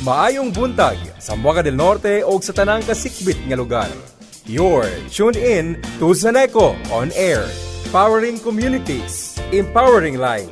Maayong buntag sa Sambuanga del Norte o sa tanang kasikbit nga lugar. You're tuned in to Zaneco on Air, powering communities, empowering lives.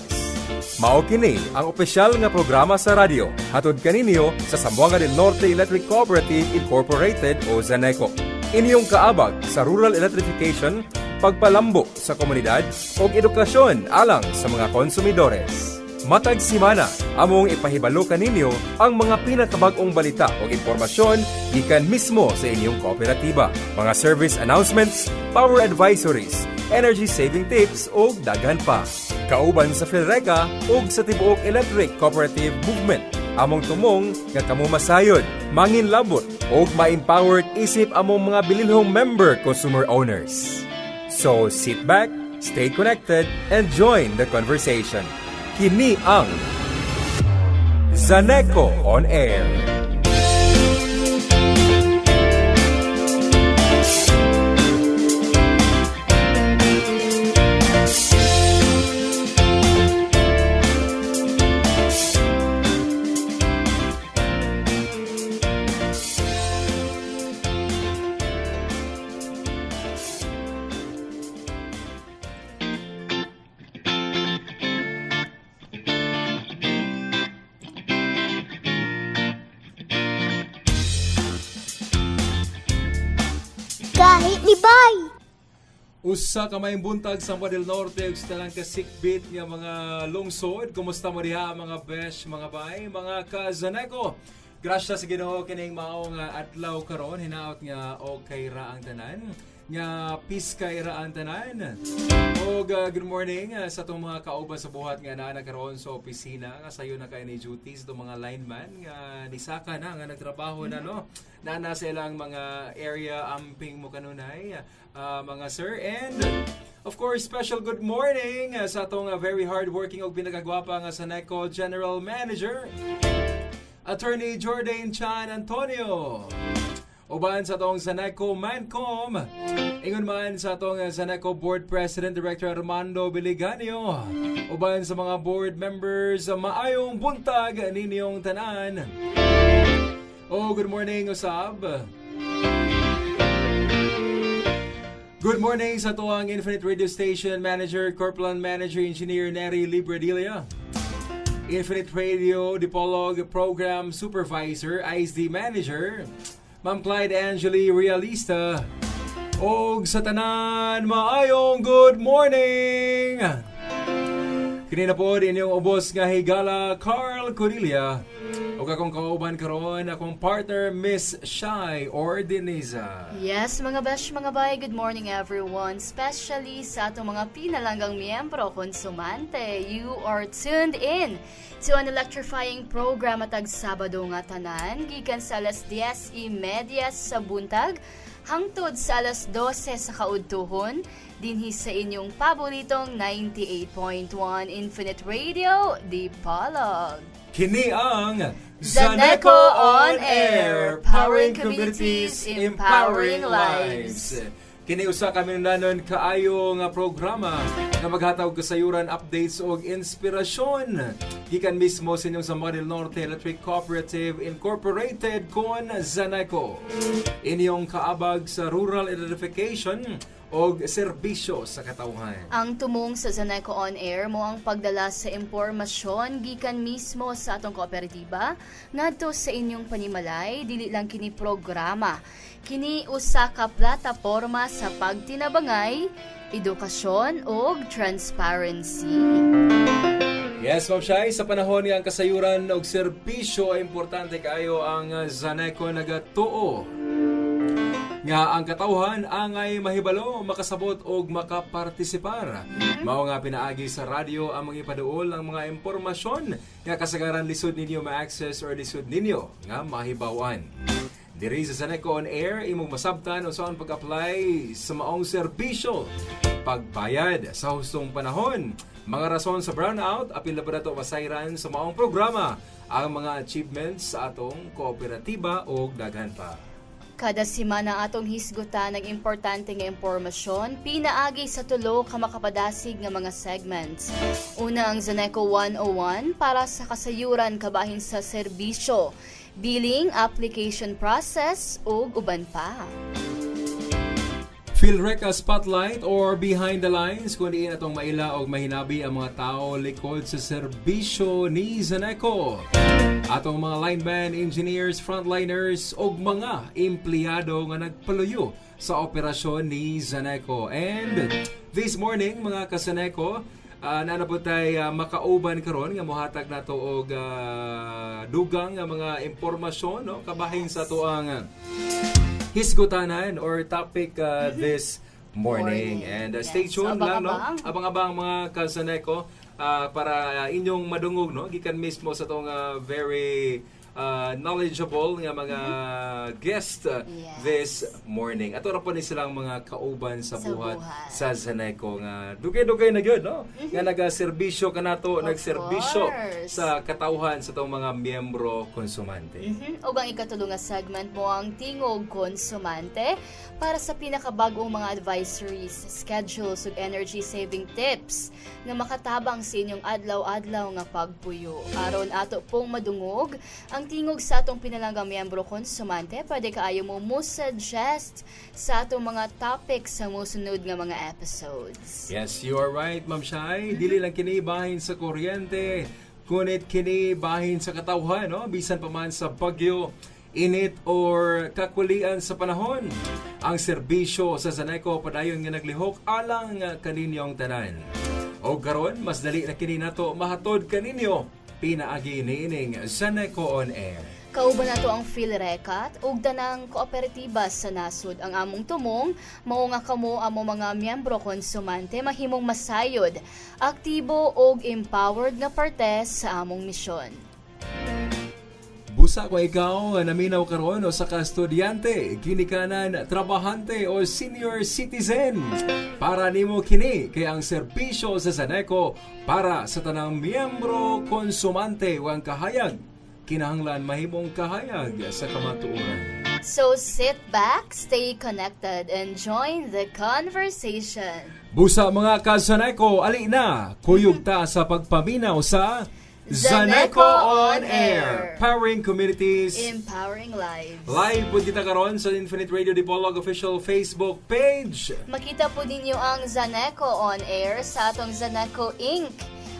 Mao kini ang opisyal nga programa sa radyo hatod kaninyo sa Sambuanga del Norte Electric Cooperative Incorporated o Zaneco. Inyong kaabag sa rural electrification, pagpalambo sa komunidad o edukasyon alang sa mga konsumidores. Matag simana, among ipahibalo kaninyo ang mga pinakabag-ong balita o impormasyon gikan mismo sa inyong kooperatiba, mga service announcements, power advisories, energy saving tips o daghan pa. Kauban sa Philreca o sa tibuok electric cooperative movement, among tumong nga kamumasayod, manginlabot o ma-empowered isip among mga bilinhong member consumer owners. So sit back, stay connected, and join the conversation. Kini ang Zaneco on Air. Kahit libay. Usa ka may buntag sa Sambuanga del Norte ug sa talang kasikbit nga mga lungsod. Kumusta mo diha mga besh, mga bay, mga ka-Zaneco? Gracias sa Ginoo kining mao nga adlaw karon, hinaot nga okay ra ang tanan, nga peace kay ra ang tanan. Og good morning sa atong mga kauban sa buhat nga naa karon sa opisina nga sayo na kay ni duties itong mga lineman nga nisaka na nga nagtrabaho na no. Nana sa ilang mga area amping mo kanunay mga sir, and of course special good morning sa atong very hardworking og pinakagwapa nga Zaneco General Manager Attorney Jordan Chan Antonio. Uban sa atong Zaneco Mancom, ingon man sa atong Zaneco Board President Director Armando Biliganio. Uban sa mga board members, maayong buntag ninyong tanan. Oh, good morning, usab. Good morning sa tuwang Infinite Radio Station Manager, Corporal Manager Engineer Neri Libredilia. Infinite Radio Dipolog Program Supervisor, ISD Manager, Ma'am Clyde Angeli Realista. Og sa tanan, maayong good morning! Kanina po inyong ubos nga higala Carl Corilla. O akong kauban karon, akong partner Miss Shai Ordiniza. Yes, mga besh, mga bay, good morning everyone. Especially sa atong mga pinalanggang miyembro, konsumante. You are tuned in to an electrifying program atag Sabado nga tanan. Gikan sa alas 10:30 sa buntag, hangtod sa alas 12 sa kaudtuhon, dinhi sa inyong paboritong 98.1 Infinite Radio, Dipolog. Kini ang Zaneco on Air, powering communities, empowering lives. Kini usa kami nanon kaayo nga programa nga maghatag kasayuran, updates og inspirasyon gikan mismo sa inyong Sambuanga del Norte Electric Cooperative Incorporated kon Zaneco. Inyong kaabag sa rural electrification og serbisyo sa katawhan. Ang tumong sa Zaneco on Air mo ang pagdala sa impormasyon gikan mismo sa atong kooperatiba ngadto sa inyong panimalay, dili lang kini programa. Kini usa ka plataporma sa pagtinabangay, edukasyon ug transparency. Yes, Ma'am Shai, sa panahon nga ang kasayuran og serbisyo ay importante kaayo ang Zaneco nagatuo nga ang katawhan angay mahibalo, makasabot og makapartisipar. Mao nga pinaagi sa radyo ang mga ipaduol ang mga impormasyon nga kasagaran lisod ninyo ma-access or lisod ninyo nga mahibawan. Diri sa Zaneco on Air, imong masabtan usaon pag-apply sa maong serbisyo, pagbayad sa hustong panahon, mga rason sa brownout, apil na ba nato masayran sa maong programa, ang mga achievements sa atong kooperatiba o daghan pa. Kada semana atong hisgutan ng importante nga impormasyon, pinaagi sa tulo ka makapadasig nga mga segments. Una ang Zaneco 101 para sa kasayuran kabahin sa serbisyo. billing, application process, ug uban pa. PhilReca Spotlight or Behind the Lines kung diin atong maila o mahinabi ang mga tao likod sa serbisyo ni Zaneco. Atong mga linemen, engineers, frontliners o mga empleyado nga nagpaluyo sa operasyon ni Zaneco. And this morning mga ka-Zaneco, nanabutay makauban karon nga mohatag nato og dugang nga mga impormasyon no kabahin sa tuang hisgutanan or topic this morning. And stay tuned lang no. Abang-abang mga ka-Zaneco para inyong madungog no gikan mismo sa tong very knowledgeable nga mga guest this morning. Ato ra po ni silang mga kauban sa buhat sa Zaneco nga dugay-dugay na gyud no. Nga nagaserbisyo kanato, nagserbisyo sa katawhan sa tong mga miyembro konsumante. Og ang ikatulo nga segment mo ang tingog konsumante para sa pinakabagong mga advisories, schedules ug energy saving tips nga makatabang sa inyong adlaw-adlaw nga pagpuyo. Aron ato pong madungog ang tingog sa atong pinalanggang miyembro konsumante, pwede kaayo mo suggest sa atong mga topics sa musunod nga mga episodes. Yes, you are right, Ma'am Shai. Dili lang kini bahin sa kuryente, kunit kini bahin sa katawhan, no? Bisan pa man sa bagyo, init or kakulian sa panahon. Ang serbisyo sa Zaneco padayon nga naglihok alang kaninyong tanan. O karon mas dali na kini nato mahatod kaninyo pinaagi niining Zaneco on Air. Kauban nato ang PhilReca ug tanang kooperatiba sa nasod. Ang among tumong mao nga kamo amo mga miyembro konsumante mahimong masayod, aktibo ug empowered nga parte sa among misyon. Busa ko ikaw naminaw karon o sa ka-estudyante, ginikanan, trabahante o senior citizen. Para nimo kini kay ang serbisyo sa Zaneco para sa tanang miyembro konsumante wang kahayag. Kinahanglan mahimong kahayag sa kamatuoran. So sit back, stay connected, and join the conversation. Busa mga ka-Zaneco, ali na, kuyog ta sa pagpaminaw sa Zaneco on Air, powering communities, empowering lives. Live po kita karon sa Infinite Radio Dipolog official Facebook page. Makita po ninyo ang Zaneco on Air sa atong Zaneco Inc.,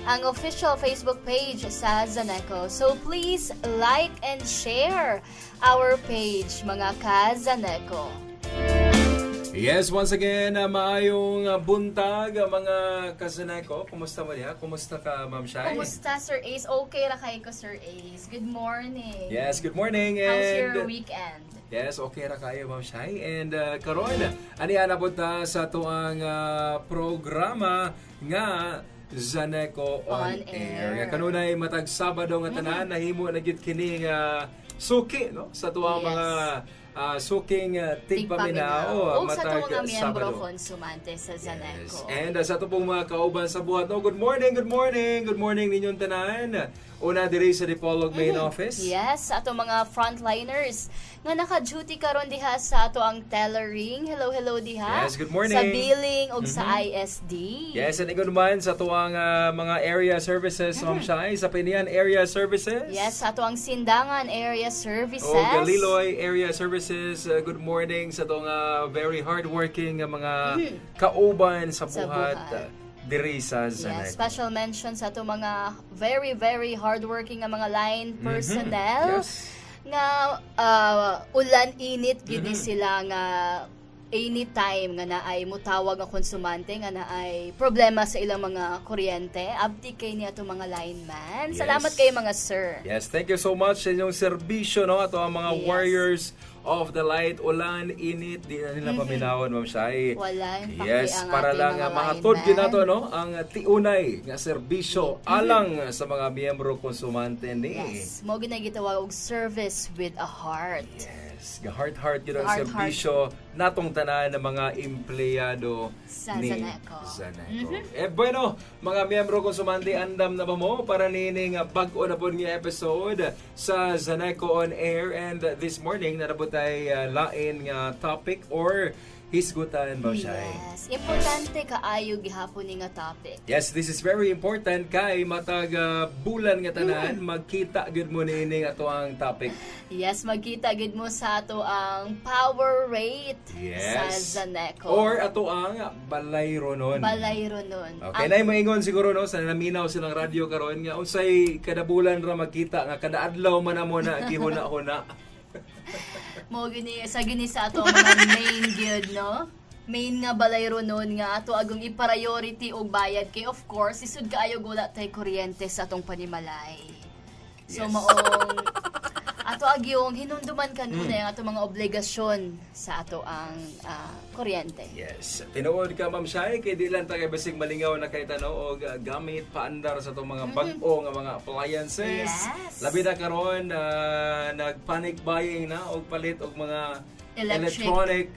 ang official Facebook page sa Zaneco. So please like and share our page, mga ka-Zaneco. Yes, once again, maayong buntag mga ka-Zaneco. Kumusta mo niya? Kumusta ka, Ma'am Shai? Kumusta, Sir Ace? Okay ra kayo ko, Sir Ace. Good morning. Yes, good morning. And how's your weekend? Yes, okay ra kayo, Ma'am Shai. And karon, ani anabot ta sa tuang programa nga Zaneco on Air. Kanunay matag Sabado nga tanan nahimo na gid kini nga suki no sa tuang mga suking tigpaminaw o sa matag mga miyembro Sabado. Konsumante sa Zaneco. Yes. And sa ito pong mga kauban sa buhat. No, good morning, good morning. Good morning ninyong tanan. Una diri sa Dipolog Main Office. Yes, sa ato mga frontliners nga naka-duty karon diha sa ato ang tellering. Hello, hello diha. Yes, good morning. Sa billing ug sa ISD. Yes, and ikon naman sa tuwang mga area services, Ma'am Shai, sa Pinian Area Services. Yes, sa ato ang Sindangan Area Services. O Galiloy Area Services. Good morning sa itong very hardworking mga kauban sa buhat. Diri sa Zaneco. Yes, special mention sa ato mga very, very hardworking nga mga line personnel. Yes. Nga ulan init gid sila nga anytime nga naay mutawag nga konsumante nga naay problema sa ilang mga kuryente, abdi kay ni ato mga lineman. Yes. Salamat kay mga sir. Yes, thank you so much sa inyong serbisyo no ato ang mga warriors of the light, ulan, init, di na nila paminawan, Ma'am Shai. Wala yung Yes, ang para ating lang mga mahatod lineman. gyud nato no ang tiunay nga serbisyo alang sa mga miyembro konsumante ni. Yes, mo ginagitawag og service with a heart. Yes, heart gyud ang Heart, serbisyo natong tanan ng mga empleyado Sa ni Zaneco. Bueno, mga miyembro konsumante, andam na ba mo para nining bag-o na po nga episode sa Zaneco on Air, and this morning narabot ay lain nga topic or hisgutan ba siya. Yes, importante kaayo gihapon ni nga topic. Yes, this is very important kay matag bulan nga tanan magkita gud mo niining ato ang topic. Yes, magkita gid mo sa ato ang power rate sa Yes. Zaneco. Or ato ang balayro nun. balayro nun. Okay, na maingon siguro no sa naminaw silang radyo karon nga unsay kada bulan ra magkita nga kada adlaw man mo na gihuna-huna. Mo gini sa ato ang mga main gyud no. Main nga balayro nun nga ato agong i-priority og bayad kay of course isud kaayo wala tay kuryente sa atong panimalay. So Yes. maong ato agyong hinumduman kanuna yung ato mga obligasyon sa ato ang kuryente. Yes. Tinuod ka Ma'am Shai kay di lang ta kay basig malingaw na kay tanaw og gamit paandar sa itong mga bag-o nga mga appliances. Yes. Labi na karon nag-panic buying na og palit og mga Electric. electronic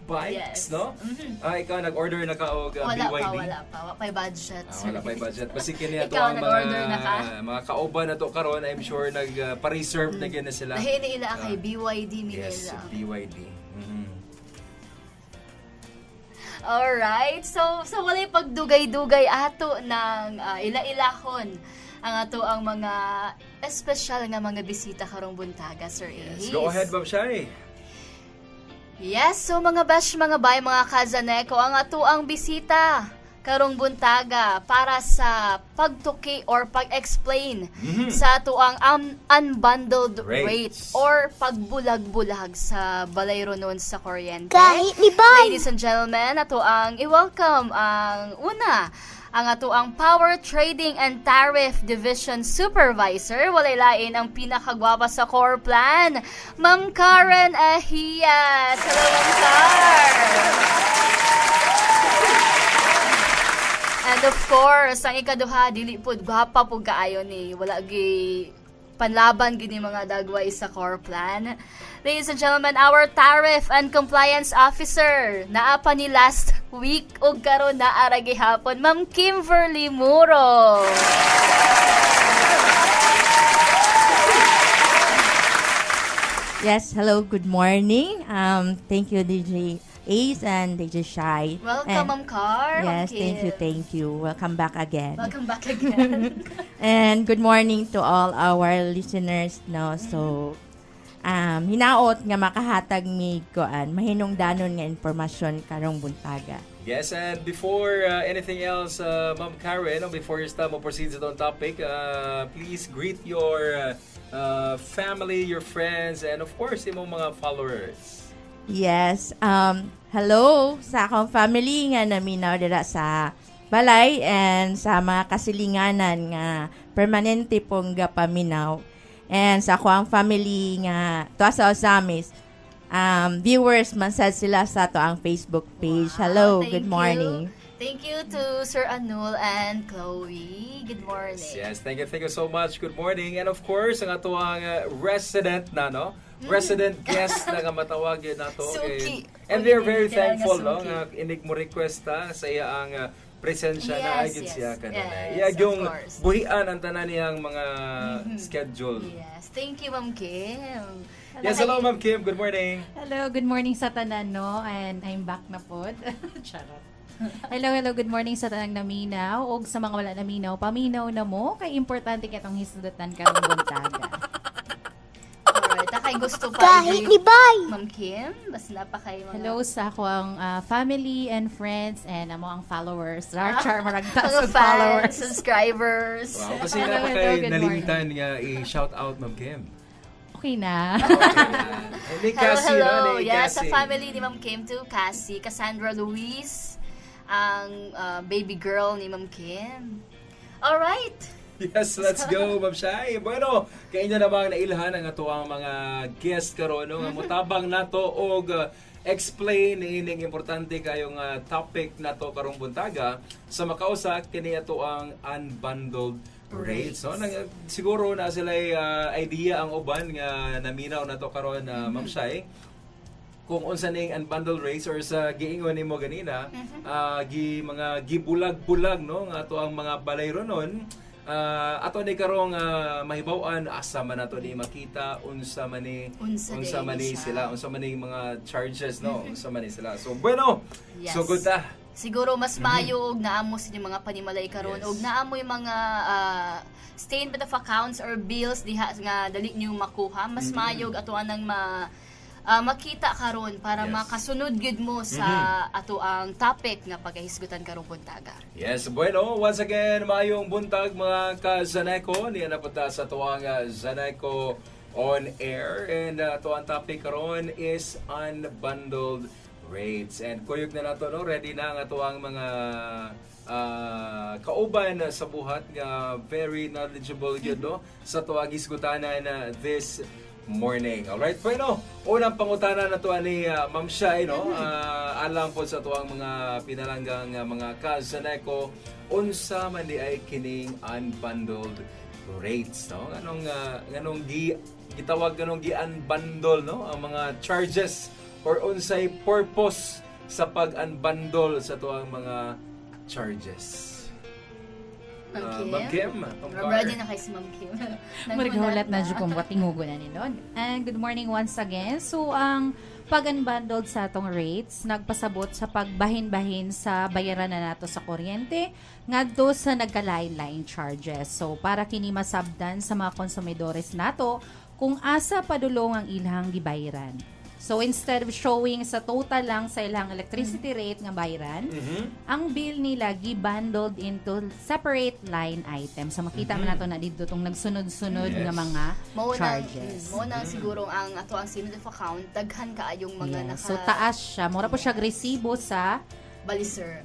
bikes, Yes. no? Ikaw nag-order na ka og Wala BYD. pa pa'y budget. Wala pa yung budget. Basi kini ato Ikaw, ang nag-order na ka? mga kauban na to karon, I'm sure nag-pa-reserve na gina sila. Dahil ila kay BYD Yes, nila. BYD. Mhm. Alright, so walay pagdugay-dugay ato ng ila-ilahon ang ato ang mga espesyal nga mga bisita karong buntaga, Sir Yes. Ace. Go ahead, Ma'am Shai. Yes, so mga bash, mga bay, mga kazaneco, ang ato ang bisita karong buntaga para sa pagtuki or pag-explain sa ato ang unbundled rate Rates. or pagbulag-bulag sa balayro nun sa kuryente. Kahit ni Bay. Ladies and gentlemen, ato ang i-welcome ang una, ang ato ang Power Trading and Tariff Division Supervisor, walay lain ang pinakagwapa sa core plan, Ma'am Karen Ahias. Hello, Ma'am Karen! And of course, ang ikaduha, dili pud gwapa pud kaayo ni wala gi panlaban gini mga dagway sa core plan. Ladies and gentlemen, our Tariff and Compliance Officer naa pa ni last week ug karon naa ra gihapon, Ma'am Kimberly Muro. Yes, hello, good morning. Thank you, DJ Ace and DJ Shai. Welcome, And- Ma'am Car. Yes, Kim. thank you. Welcome back again. Welcome back again. And good morning to all our listeners, no. So, hinaot nga makahatag mi koan mahinungdanon nga impormasyon karong buntaga. Yes, and before anything else, Ma'am Karen, before you start mo proceed sa itong topic, please greet your family, your friends, and of course, imong mga followers. Yes, hello sa akong family nga naminaw dira sa balay and sa mga kasilinganan nga permanente pong gapaminaw. And sa akong family nga tuwa sa Osamis, viewers man sad sila sa to ang Facebook page. Hello, Thank good you. morning. Thank you to Sir Anul and Chloe. Good morning. Yes, thank you so much. Good morning. And of course, ang ato ang resident na, no? Resident guest na nga matawag yun nato. Suki. And they're very Kailangan thankful, suki. no? Nga inig mo request sa iya ang presensya na Yes, agad yes. siya kanina. Yes, Iya yung of course. buhian ang tanan niyang mga schedule. Yes, thank you, Ma'am Kim. Yes, hello Ma'am Kim. Good morning. Hello, good morning sa tanan, no? And I'm back na pod. Charot. Hello, good morning sa tanang naminaw. O sa mga wala naminaw, paminaw na mo. Kay importante kitong hisudatan karong buntaga. Alright, takay gusto pa Kahit i-greet ni Bay. Ma'am Kim, basta na pa kayo mga... Hello sa ako ang family and friends and amo ang followers. Char, maragta mga sa fans, followers. subscribers. Wow, kasi Hello, na hello, kay good nalimtan nga i-shout out Ma'am Kim. Okay na. Ni Hello, Cassie, hello. no? Ni Yes, sa Cassie. family ni Ma'am Kim too, Cassie, Cassandra Luis, ang baby girl ni Ma'am Kim. Alright. Yes, let's go, Ma'am Shai. Bueno, kay inyo namang nailhan ang ato ang mga guest karon no nga mutabang nato og explain ining importante kayong topic nato karong buntaga sa makausa kini ato ang unbundled rates. No? Siguro na sila idea ang uban nga naminaw nato karon Ma'am Shai kung unsa ning unbundled rates or sa giingon nimo ganina mga gibulag-bulag no nga ato ang mga balayro nun ato ni karong mahibaw-an asa man nato ni makita unsa man ni sila, unsa man ni mga charges no, unsa man ni sila. So bueno. Yes. So good ta. Siguro mas mayo og naamo sa inyong mga panimalay karon og naamo yung mga statement of accounts or bills diha nga dali niyo makuha. Mas mayo og ato anang makita karon para makasunod gid mo sa ato ang topic nga pagahisgutan karong buntaga. Yes, bueno, once again, maayong buntag mga ka-Zaneco. Niya na punta sa tuwang Zaneco on air. And tuwang topic karon is unbundled rates. And kuyog na nato, no? Ready na nga tuwang mga kauban sa buhat nga very knowledgeable yun, no? Sa tuwang hisgutanan this morning. Alright, bueno, unang pangutana na to ni Ma'am Shai, no? Alam po sa tuwang mga pinalanggang mga ka-Zaneco, unsa man di ay kining unbundled rates, no? Anong gitawag ganong gi-unbundle, no? Ang mga charges or unsay purpose sa pag-unbundle sa tuwang mga charges. Ma'am Kim. Ready na kay si Ma'am Kim. Marighulat na dyan kung tingugo na nilon. And good morning once again. So, ang pag-unbundled sa atong rates, nagpasabot sa pagbahin-bahin sa bayaran na nato sa kuryente, ngadto sa nagka-line charges. So, para kini masabdan sa mga konsumidores nato kung asa padulong ang ilang gibayaran. So, instead of showing sa total lang sa ilang electricity rate nga bayaran, ang bill nila gi-bundled into separate line items. So, makita man nato na dito itong nagsunod-sunod nga mga charges. Mo na siguro ang ato ang statement of account, daghan kaayong mga So, taas siya. Mura po siya resibo sa baliser.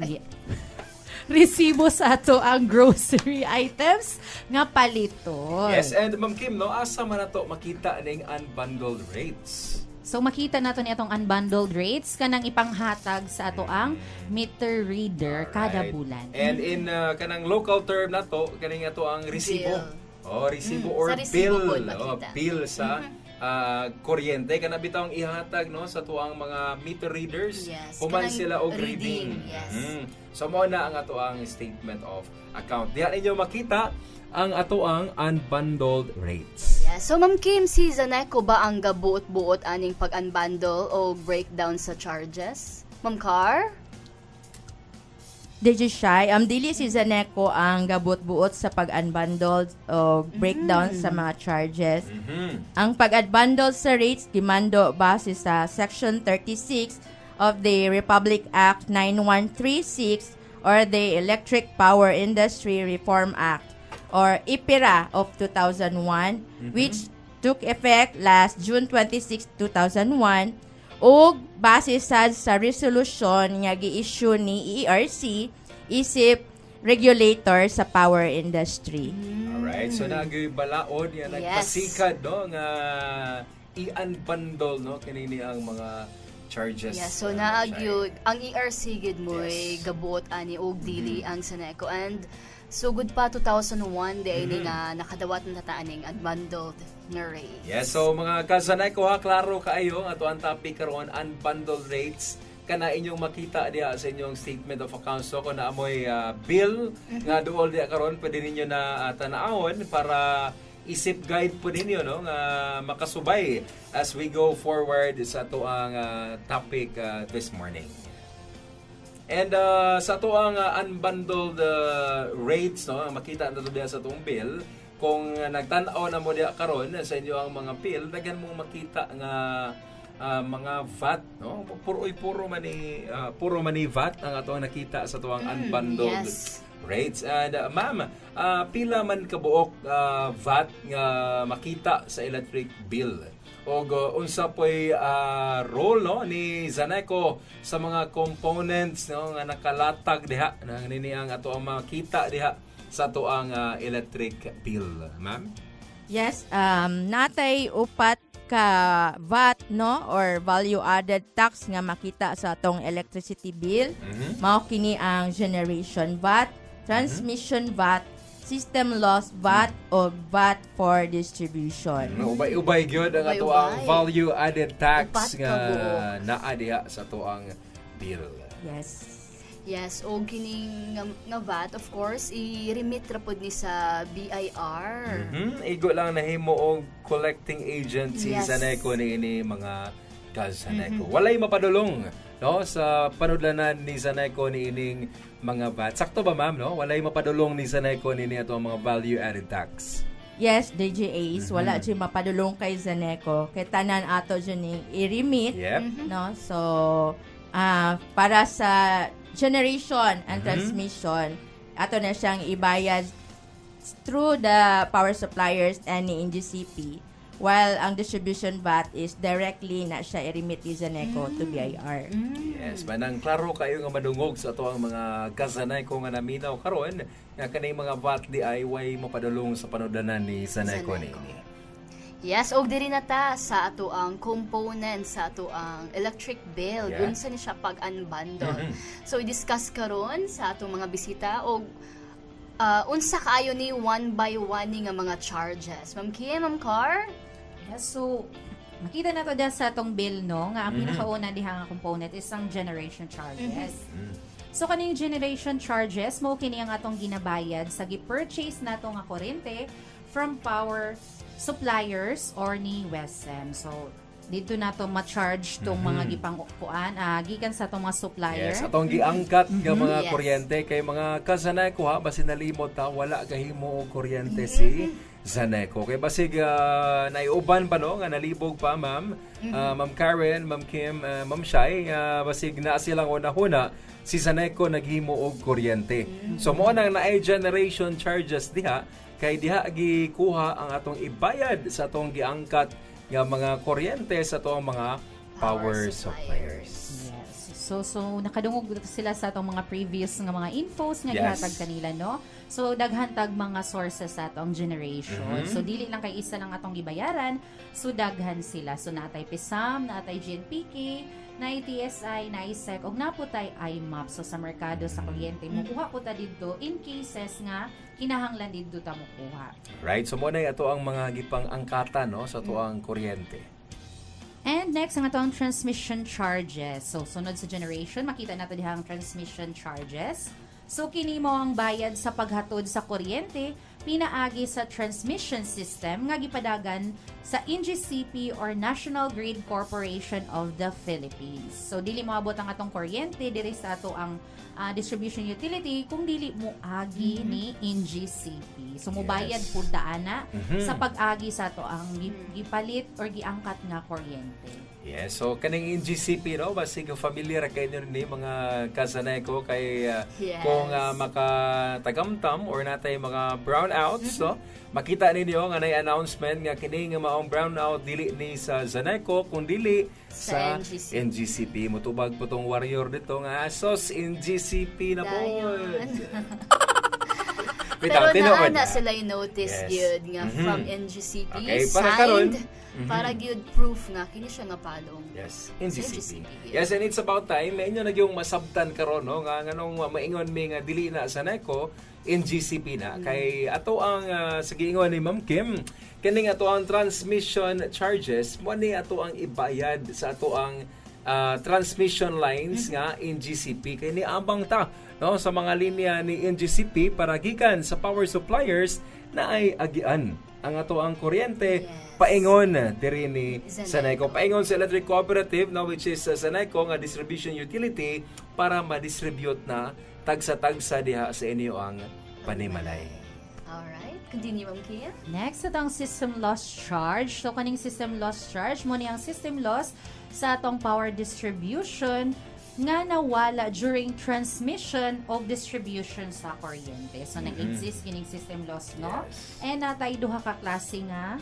Resibo sa ato ang grocery items nga paliton. Yes, and Ma'am Kim, no, asa man nato makita ning unbundled rates? So makita nato ni atong unbundled rates kanang ipanghatag sa ato ang meter reader kada bulan. And in kanang local term nato kaning ato ang resibo. Resibo or sa resibo bill. makita. Bill sa kuryente kana bitawng ihatag no sa tuang mga meter readers. Yes, Human kanang sila og reading. Yes. So mo na ang ato ang statement of account. Diha ninyo makita ang ato ang unbundled rates. Yeah. So Ma'am Kim, si Zaneco ba ang gabuot-buot aning pag-unbundle o breakdown sa charges? Ma'am Car? DJ Shai, dili si Zaneco ang gabot-buot sa pag-unbundle o breakdown sa mga charges. Ang pag-unbundle sa rates gimando base sa Section 36 of the Republic Act 9136 or the Electric Power Industry Reform Act or IPIRA of 2001 which took effect last June 26, 2001 ug base sad sa resolution nga gi-issue ni ERC isip regulator sa power industry. Alright, so nagibalaod yan nagpasikad no nga i-unbundle no kanini ang mga charges. Yeah, so naagyud ang ERC gid mo'y gabuot ani og dili ang Zaneco and so good pa 2001 di ay nga nakadawat na tataaning unbundled nga rates. Yes, so mga ka-Zaneco ha, klaro kaayo ato ang topic karon unbundled rates kana inyong makita diha sa inyong statement of accounts. So kung naamoy bill nga duol diha karon pwede ninyo na tan-awon para isip guide po ninyo no nga makasubay as we go forward sa ato ang topic this morning. And sa ito ang unbundled rates, no, makita na ito sa itong bill, kung nagtanaw na mo diya karon sa inyo ang mga bill, daghan mong makita nga mga VAT, no? Puro man ni VAT ang atong nakita sa tuwang unbundled rates. And ma'am, pila man kabuok VAT nga makita sa electric bill? Og unsa po'y role no ni Zaneco sa mga components no nga nakalatag diha nang nini ang ato ang makita diha sa ato ang electric bill, ma'am? Yes, natay upat ka VAT no or value added tax nga makita sa atong electricity bill. Mao kini ang generation VAT, transmission VAT, system loss VAT o VAT for distribution. Ubay-ubay gyud ang ato ang value added tax Upat nga kabuok. naa diha sa ato ang bill. Yes. Yes, o kining nga VAT, of course, i-remit ra pod ni sa BIR. Igo lang nahimo og collecting agency Yes. sa NECO ni mga ka-Zaneco. Walay mapadulong no sa panudlanan ni Zaneco ni ining mga VAT. Sakto ba ma'am no? Walay mapadulong ni Zaneco ni ato mga value added tax. Yes, DJAs, wala dyan mapadulong kay Zaneco. Kay tanan ato dyan i-remit. Yep. No? So, para sa generation and transmission, ato na siyang ibayad through the power suppliers and ni NGCP, while ang distribution VAT is directly na siya i-remit ni Zaneco to BIR. Yes, manang klaro kayo nga madungog sa ato ang mga ka-Zaneco nga naminaw karon nga kanay mga VAT DIY mapadulong sa panudlanan ni Zaneco Zaneco. ni. Yes, og diri na ta sa ato ang components sa ato ang electric bill. Yeah. Unsa ni siya pag-unbundle. So i-discuss karon sa atong mga bisita og unsa kaayo ni one by one ni nga mga charges. Ma'am Kim, Ma'am Car? Yes, so makita na to dyan sa atong bill, no? Nga ang pinakauna diha nga component is ang generation charges. So kaning generation charges mo kini ang atong ginabayad sa gi-purchase nato nga kuryente from power suppliers or ni WESM. So dito nato ma-charge tong mga gipangkuan gikan sa atong mga supplier. Yes, atong giangkat nga mga Yes. kuryente kay mga ka-Zaneco ha, basin nalimot ta wala gahimo og kuryente si Zaneco. Kay basig naiuban pa no nga nalibog pa ma'am, Ma'am Karen, Ma'am Kim, Ma'am Shai, basig na silang una-una si Zaneco naghimo og kuryente. So mo nang naay generation charges diha kay diha gikuha ang atong ibayad sa atong giangkat nga mga kuryente sa atong mga power suppliers. Yes. So nakadungog sila sa atong mga previous nga mga infos nga Yes. gihatag kanila, no? So daghantag mga sources sa atong generation. So dili lang kay isa lang atong gibayaran, so daghan sila. So natay PISAM, natay GNPK, na TSI, na ISEC, og naputay IMAP. So sa merkado sa kuryente, mukuha po ta dito in cases nga kinahanglan dito ta mukuha. Right, so mo na ato ang mga gipang angkata no sa ato ang kuryente. And next, ang atong transmission charges. So, sunod sa generation, makita nato diha ang transmission charges. So, kini mo ang bayad sa paghatod sa kuryente, pinaagi sa transmission system nga gipadagan sa NGCP or National Grid Corporation of the Philippines. So, dili mo abot ang atong kuryente diri sa ato ang distribution utility kung dili mo agi ni NGCP. So, mubayad Yes. po daana sa pag-agi sa ato ang gipalit or giangkat nga kuryente. Yes, so kaning NGCP no, basig familiar kayo ni mga ka-Zaneco kay Yes. kung makatagamtam or natay mga brownouts no, makita ninyo nga nay announcement nga kini nga maong brownout dili ni sa Zaneco kun dili Sa sa NGCP. NGCP. Mutubag po tong warrior dito nga sos NGCP na po. Dayon. Bitaw, Pero tinuod naana na. sila yung notice Yes. yun nga from NGCP, Okay, para signed, karon. para gyud proof nga kini siya nga palong. Yes, Sa NGCP. NGCP, Yes, and it's about time. May inyo nagyong masabtan karon no nga nganong maingon mi nga dili na sa NECO, NGCP na. Kay ato ang sige ingon ni Ma'am Kim, kining ato ang transmission charges mo ni ato ang ibayad sa ato ang transmission lines nga NGCP kay ni ambang ta no sa mga linya ni NGCP para gikan sa power suppliers na ay agian ang ato ang kuryente Yes. paingon diri ni Zaneco. Zaneco. Paingon sa electric cooperative no, which is Zaneco nga distribution utility para ma-distribute na tagsa-tagsa diha sa inyo ang panimalay. Alright, continue Ma'am Kia. Next, itong system loss charge. So, kaning system loss charge, mo ni ang system loss sa atong power distribution nga nawala during transmission o distribution sa kuryente. So, nag-exist kining system loss, no? Yes. And natay duha ka klase nga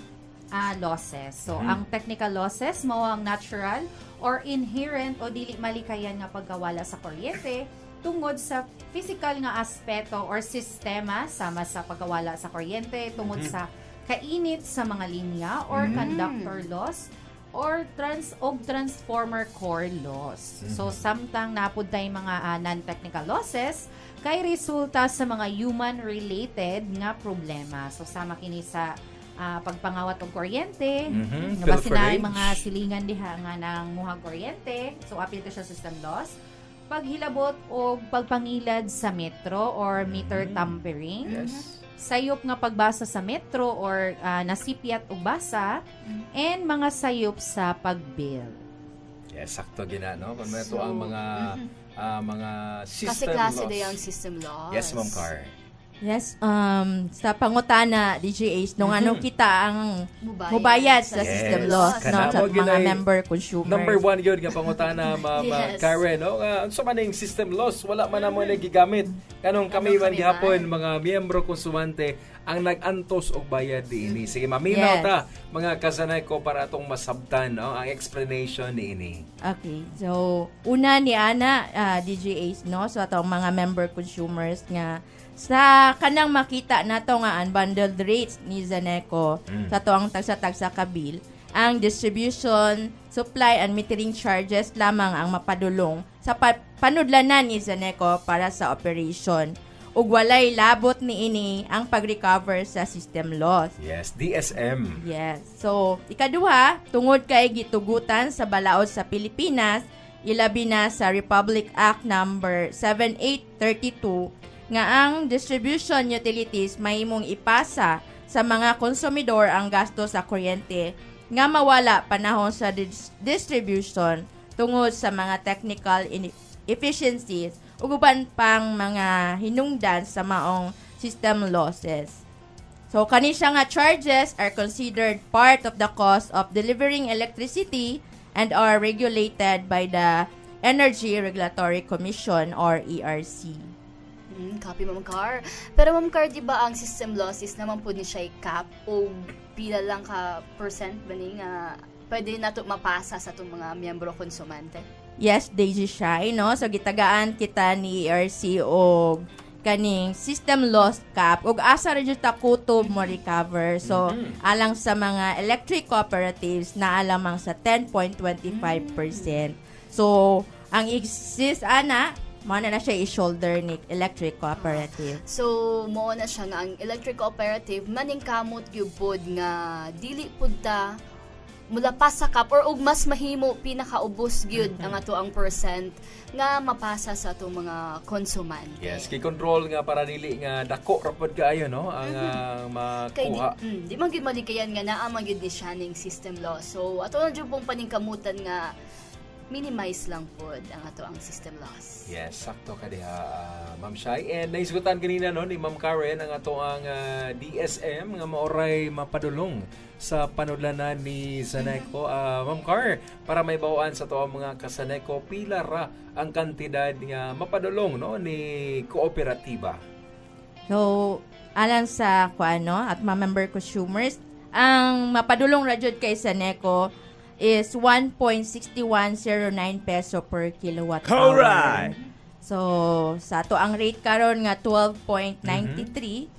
losses. So, ang technical losses mo ang natural or inherent o dili malikayan nga pagkawala sa kuryente tungod sa physical nga aspeto or sistema sama sa pagkawala sa kuryente tungod sa kainit sa mga linya or conductor loss or transformer core loss. So samtang napud tay mga non-technical losses kay resulta sa mga human related nga problema. So sama kini sa pagpangawat og kuryente, nga basin na Pilferage. mga silingan diha nga nang muhag kuryente. So apil to siya system loss paghilabot o pagpangilad sa metro or meter tampering. Yes. Sayop nga pagbasa sa metro or nasipyat og basa, and mga sayop sa pagbill. Yes, sakto gina, no? Kung ito So, ang mga Kasi system klase laws. na yung system laws. Yes, Ma'am Car. Yes, sa pangutana, DJ Ace, nung anong kita ang mubayad sa Yes. system laws, no, Kana sa mo mga ginay- member consumers. Number 1 yun nga pangutana, Ma'am Yes. Karen, no? Unsa man yung system laws, wala man na mo gigamit. Kanong kami man kami gihapon, man. mga miyembro konsumante, ang nag-antos og bayad diini. Sige, maminaw Yes. ta, mga kasanay ko para atong masabtan, no? Ang explanation niini. Okay. So, una ni Ana, DJ Ace, no? So, atong mga member consumers nga sa kanang makita nato nga unbundled rates ni Zaneco sa toang tagsa-tagsa kabil, ang distribution, supply, and metering charges lamang ang mapadulong sa panudlanan ni Zaneco para sa operation. Ug walay labot niini ang pag-recover sa system loss. Yes, DSM. Yes. So, ikaduha, tungod kay gitugutan sa balaod sa Pilipinas, ilabi na sa Republic Act number 7832 nga ang distribution utilities mahimong ipasa sa mga konsumidor ang gasto sa kuryente nga mawala panahon sa distribution tungod sa mga technical inefficiencies ug uban pang mga hinungdan sa maong system losses. So, kani siya nga charges are considered part of the cost of delivering electricity and are regulated by the Energy Regulatory Commission or ERC. Copy, Ma'am Car. Pero Ma'am Car, di ba ang system losses naman po ni siya cap o pila lang ka percent ba ni nga pwede na to mapasa sa itong mga miyembro konsumante? Yes, Daisy Shai, no? So, gitagaan kita ni ERC o kaning system loss cap ug asa ra jud ta kutob mo recover. So, alang sa mga electric cooperatives na alamang sa 10.25%. So, ang exist ana mo na siya i-shoulder ni electric cooperative. So, mo na siya nga ang electric cooperative maning kamot gyud pod nga dili pud ta mula pa sa cap or og mas mahimo pinakaubos gyud ang ato ang percent nga mapasa sa atong mga konsumante. Yes, kay control nga para dili nga dako ra pod kaayo, no? Ang Kay makuha. di man gyud malikayan nga naa man gyud ni siya ning system law. So, ato na jud pong paningkamutan nga minimize lang pod ang ato ang system loss. Yes, sakto ka diha, Ma'am Shai. And naisgutan kanina no ni Ma'am Karen ang ato ang DSM nga maoray mapadulong sa panudlanan ni Zaneco. Ma'am Car, para may bawaan sa to ang mga kasaneco, pila ra ang kantidad nga mapadulong no ni kooperatiba. So, alang sa kuano at mga member consumers, ang mapadulong ra jud kay Saneco is 1.6109 peso per kilowatt hour. Alright! So, sa to ang rate karon nga 12.93,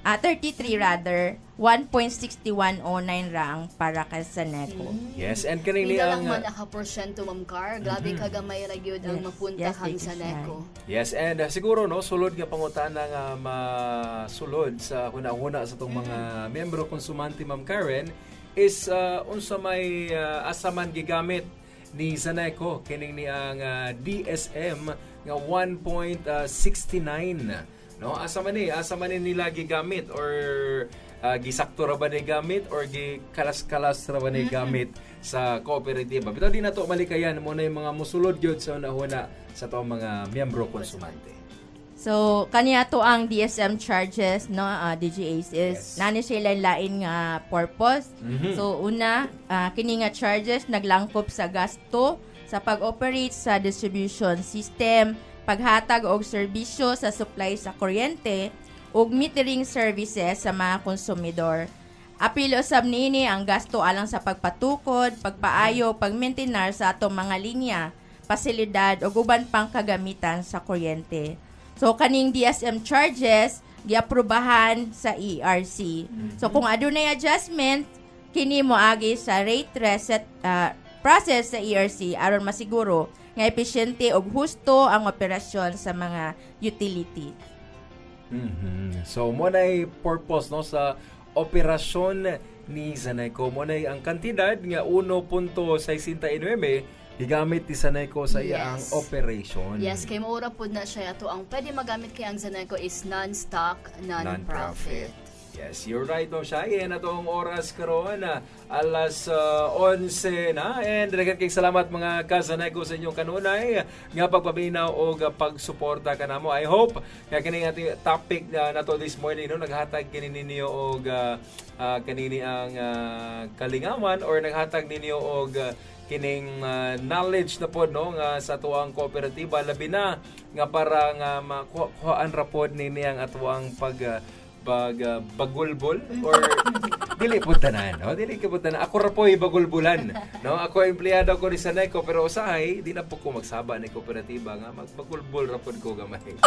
33 rather, 1.6109 ra ang para kay Saneco. Yes, and kanini Pila lang ang man ang porsyento, Ma'am Car. Grabe kagamay ra gyud ang Yes. mapuntahang Yes, sa Neco. yes, and siguro no sulod nga pangutana nga masulod sa una-una sa tong mga membro konsumante, Ma'am Karen, is unsa may asaman gigamit ni Zaneco kining ni ang DSM nga 1.69 no asa man ni nila gigamit or gisakto ra ba ni gamit or gikalas-kalas ra ba ni gamit sa kooperatiba. Bitaw di nato malikayan mo na yung mga musulod gyud sa una-una sa tong mga miyembro konsumante. So, kaniya to ang DSM charges, no, DJ Ace, is Yes. nani sila lain nga purpose. So, una, kini nga charges naglangkop sa gasto sa pag-operate sa distribution system, paghatag og serbisyo sa supply sa kuryente, ug metering services sa mga konsumidor. Apilo usab niini ang gasto alang sa pagpatukod, pagpaayo, pagmaintenar sa atong mga linya, pasilidad ug uban pang kagamitan sa kuryente. So, kaning DSM charges, giaprubahan sa ERC. So, kung adunay adjustment, kini mo agi sa rate reset process sa ERC aron masiguro nga epesyente ug husto ang operasyon sa mga utility. So, mo na purpose no sa operasyon ni Zaneco. Mo na ang kantidad nga 1.69 Gigamit ti Zaneco sa iyang Yes. operation. Yes, kay maura po na siya ito. Ang pwede magamit kay ang Zaneco is non-stock, non-profit. Yes, you're right, Ma'am Shai. And atong oras karon alas 11 na. And daghang kay salamat mga ka-Zaneco sa inyong kanunay nga pagpaminaw o pagsuporta kanamo. I hope nga kini ating topic nato this morning no naghatag kini ninyo og kanini ang kalingawan or naghatag ninyo og kining knowledge na pod no nga sa tuwang kooperatiba labi na nga para nga makuhaan ra pod nini ang atuang bagulbol or dili po tanan no dili ka po tanan ako ra po'y bagulbulan no ako empleyado ko ni Zaneco pero usahay di na po ko magsaba ni kooperatiba nga magbagulbol ra pod ko gamay.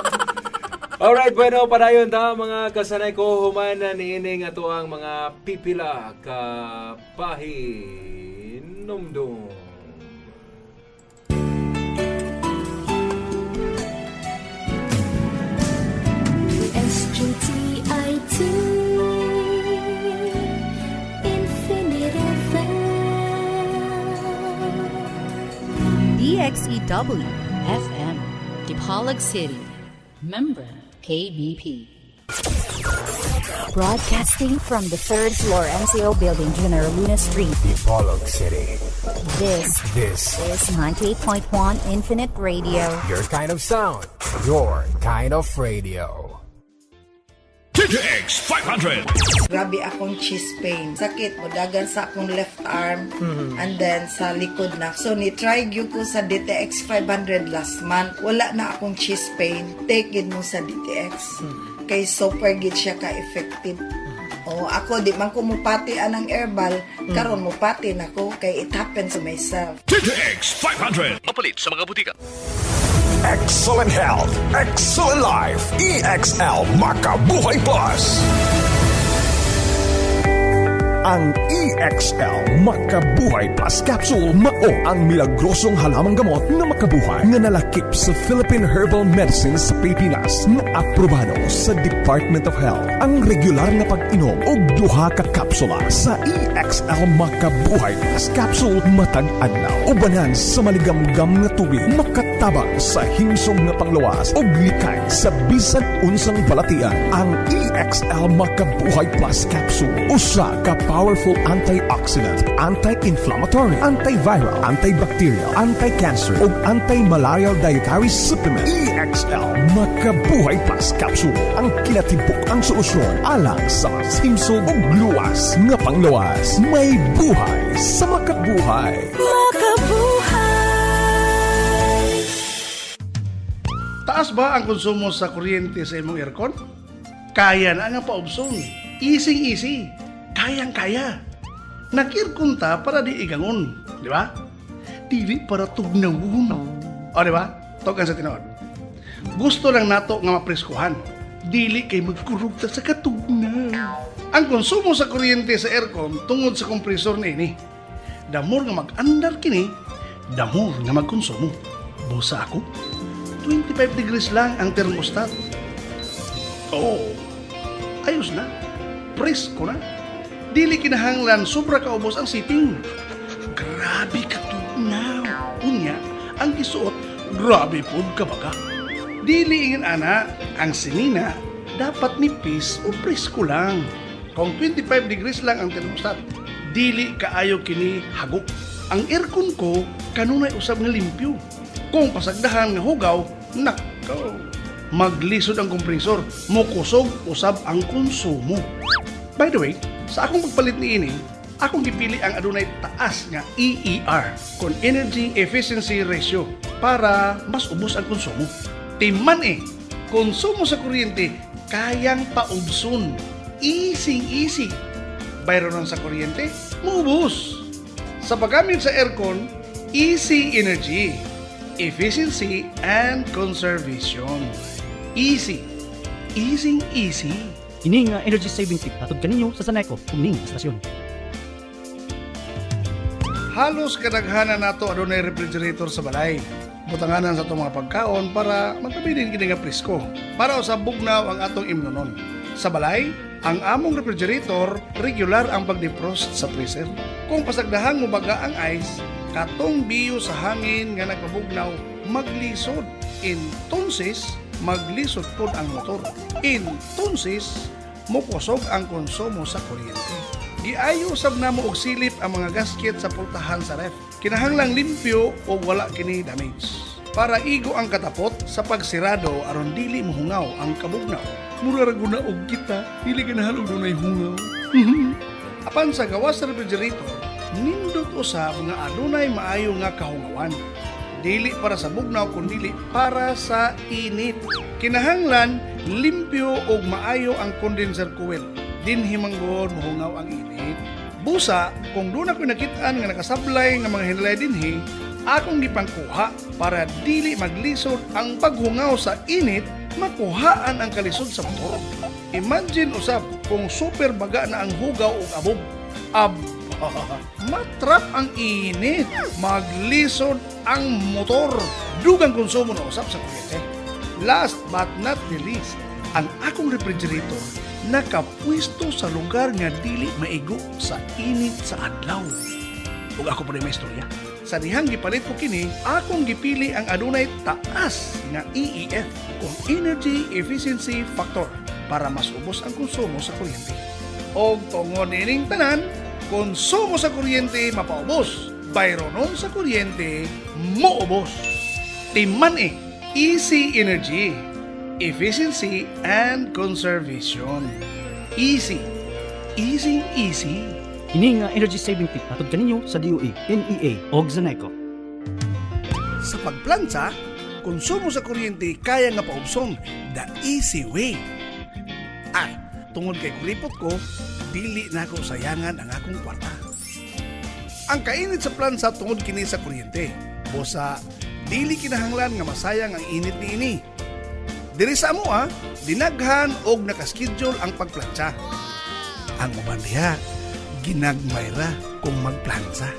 Alright, bueno, padayon ta mga ka-Zaneco human na niining ato ang mga pipila ka pahinumdum. SGTIT Infinite FM DXEW FM, Dipolog City. Member KBP. Broadcasting from the 3rd floor MCO building, General Luna Street. Dipolog City. This is 98.1 Infinite Radio. Your kind of sound. Your kind of radio. TTX 500. Grabe akong chest pain. Sakit, mudagan sa akong left arm and then sa likod na. So, ni-try gyud ko sa DTX 500 last month. Wala na akong chest pain. Take it mo sa DTX. Kay super gid siya ka-effective. O, ako, di man ko mupati anang herbal. Karon mupati na ko kay it happens to myself. TTX 500. Mapalit sa mga butika. Excellent health, excellent life. EXL Makabuhay Plus. Ang EXL Makabuhay Plus Capsule mao ang milagrosong halamang gamot na makabuhay nga nalakip sa Philippine Herbal Medicine sa Pilipinas na aprobado sa Department of Health. Ang regular na pag-inom og duha ka kapsula sa EXL Makabuhay Plus Capsule matag adlaw ubanan sa maligamgam nga tubig makatabang sa himsog nga panglawas ug likay sa bisan unsang balatian. Ang EXL Makabuhay Plus Capsule usa ka powerful antioxidant, anti-inflammatory, antiviral, antibacterial, anti-cancer ug anti-malarial dietary supplement. EXL Makabuhay Plus Capsule ang kinatibok ang solusyon alang sa himsog ug luwas nga panglawas. May buhay sa makabuhay. Taas ba ang konsumo sa kuryente sa imong aircon? Kaya na nga paubson. Easy. Kayang-kaya. Nag-aircon ta para di igangon. Di ba? Dili para tugnawon. O di ba? Tokan sa tinood. Gusto lang nato nga mapreskuhan. Dili kay magkurog ta sa katugnaw. Ang konsumo sa kuryente sa aircon tungod sa kompresor na ini. Damor nga mag-andar kini, damor nga magkonsumo. Busa ako. 25 degrees lang ang thermostat. Oh, ayos na. Presko na. Dili kinahanglan sobra kaubos ang sitting. Grabe ka tugnaw. Unya, ang isuot, grabe pod ka baga. Dili ingin ana, ang sinina, dapat nipis o presko lang. Kung 25 degrees lang ang thermostat, dili kaayo kini hagok. Ang aircon ko, kanunay usab nga limpyo. Kung pasagdahan nga hugaw, nakaw. Maglisod ang kompresor, mukusog usab ang konsumo. By the way, sa akong pagpalit ni ini, akong gipili ang adunay taas nga EER, kon Energy Efficiency Ratio, para mas ubos ang konsumo. Timan konsumo sa kuryente, kayang paubson. Easy. Bayron sa kuryente, maubos. Sa paggamit sa aircon, easy energy, efficiency, and conservation. Easy. Ini nga energy saving tip atod kaninyo sa Zaneco kuning istasyon. Halos kadaghanan nato adunay refrigerator sa balay. Butanganan sa atong mga pagkaon para magpabilin kini nga presko. Para sa bugnaw ang atong imnonon. Sa balay, ang among refrigerator regular ang pag-defrost sa freezer. Kung pasagdahang mo baga ang ice, katong biyo sa hangin nga nagpabugnaw maglisod. Entonces, maglisod pod ang motor. Entonces, mukusog ang konsumo sa kuryente. Giayo sab namo og silip ang mga gasket sa pultahan sa ref. Kinahanglang limpyo o wala kini damage. Para igo ang katapot sa pagsirado aron dili mohungaw ang kabugnaw. Mura ra guna og kita, dili ganahan og dunay hungaw. Apan sa gawas sa refrigerator, nindot usab nga adunay maayo nga kahungawan. Dili para sa bugnaw kundi para sa init. Kinahanglan limpyo og maayo ang condenser coil. Dinhi manggod mohungaw ang init. Busa, kung doon ako nakitaan nga nakasablay nga mga hinalay dinhi, akong gipangkuha para dili maglisod ang paghungaw sa init, makuhaan ang kalisod sa motor. Imagine usab kung super baga na ang hugaw o abob. Matrap ang init, maglisod ang motor. Dugang konsumo na usab sa kuryente. Last but not the least, ang akong refrigerator nakapwesto sa lugar nga dili maigo sa init sa adlaw. Ug ako pa rin may istorya. Sa dihang gipalit ko kini, akong gipili ang adunay taas nga EEF kung Energy Efficiency Factor para mas ubos ang konsumo sa kuryente. Og tungod ining tanan, konsumo sa kuryente mapaubos, bayronon sa kuryente moubos. Timan Easy Energy, Efficiency and Conservation. Easy. Easy. Ini nga energy saving tip atod kaninyo sa DOE, NEA o Zaneco. Sa pagplansa, konsumo sa kuryente kaya nga paubson the easy way. Tungod kay kulipot ko, dili na ako sayangan ang akong kwarta. Ang kainit sa plansa tungod kini sa kuryente. Bosa, dili kinahanglan nga masayang ang init niini. Diri sa amo dinaghan og nakaschedule ang pagplansa. Ang uban diha, ginagmay ra kung magplansa.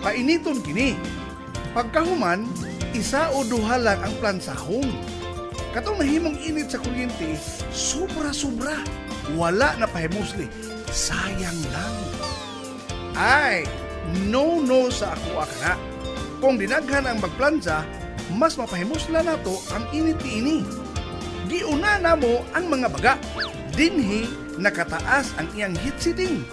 Painiton kini. Pagkahuman, isa o duha lang ang plansahon. Katong nahimong init sa kuryente, sobra-sobra. Wala na pahimusli. Sayang lang. No sa ako akana. Kung dinaghan ang magplansa, mas mapahimusla nato ang init ini. Giuna na mo ang mga baga. Dinhi nakataas ang iyang heat seating.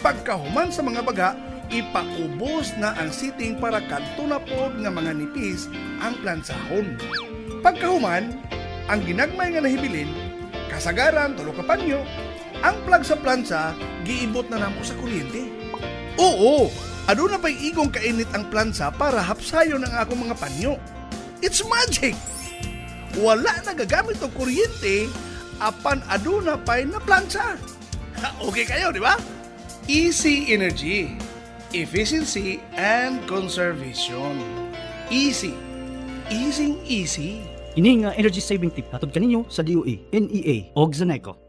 Pagkahuman sa mga baga, ipaubos na ang seating para kadto na pod nga mga nipis ang plansahon. Pagkahuman, ang ginagmay nga nahibilin, kasagaran tulo ka panyo, ang plug sa plansa giibot na namo sa kuryente. Oo, aduna pay igong kainit ang plansa para hapsayon ang akong mga panyo. It's magic! Wala na gagamit og kuryente apan aduna pay na plansa. Okay kayo, di ba? Easy Energy, Efficiency and Conservation. Easy. Easy. Ini nga energy saving tip atod kaninyo sa DOE, NEA o Zaneco.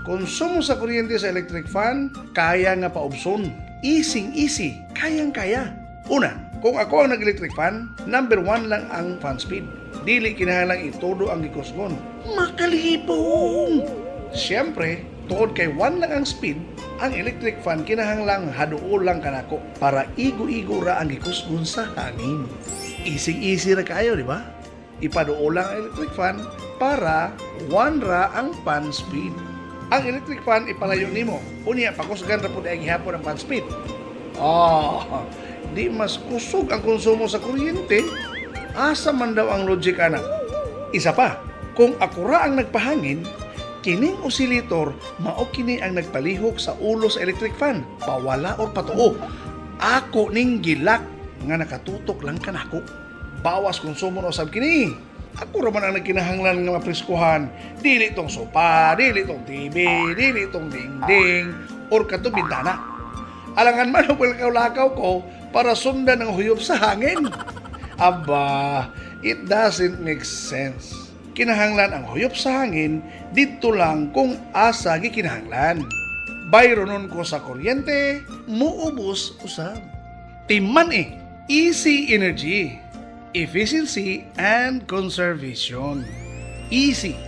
Konsumo sa kuryente sa electric fan, kaya nga paubson. Easy. Kayang-kaya. Una, kung ako ang nag-electric fan, number 1 lang ang fan speed. Dili kinahanglang itodo ang gikusgon. Makalipong! Siyempre, tuod kay 1 lang ang speed, ang electric fan kinahanglang haduol lang kanako para igo-igo ra ang gikusgon sa hangin. Easy ra kayo, di ba? Ipaduol lang ang electric fan para 1 ra ang fan speed. Ang electric fan ipalayo nimo. Unya pakusgan ra pud ang gihapon ang fan speed. Di mas kusog ang konsumo sa kuryente. Asa man daw ang logic ana? Isa pa, kung ako ra ang nagpahangin, kining oscillator mao kini ang nagpalihok sa ulo sa electric fan, pawala or patuo. Ako ning gilak nga nakatutok lang kanako. Bawas konsumo na usab kini. Ako raman ang nagkinahanglan nga mapreskuhan. Dili tong sopa, dili tong TV, dili tong dingding, or katong bintana. Alangan man ang lakaw ko para sundan ang huyop sa hangin. Aba, it doesn't make sense. Kinahanglan ang huyop sa hangin dito lang kung asa gikinahanglan. Bayronon ko sa kuryente, muubos usab. Timan Easy Energy, Efficiency and Conservation. Easy.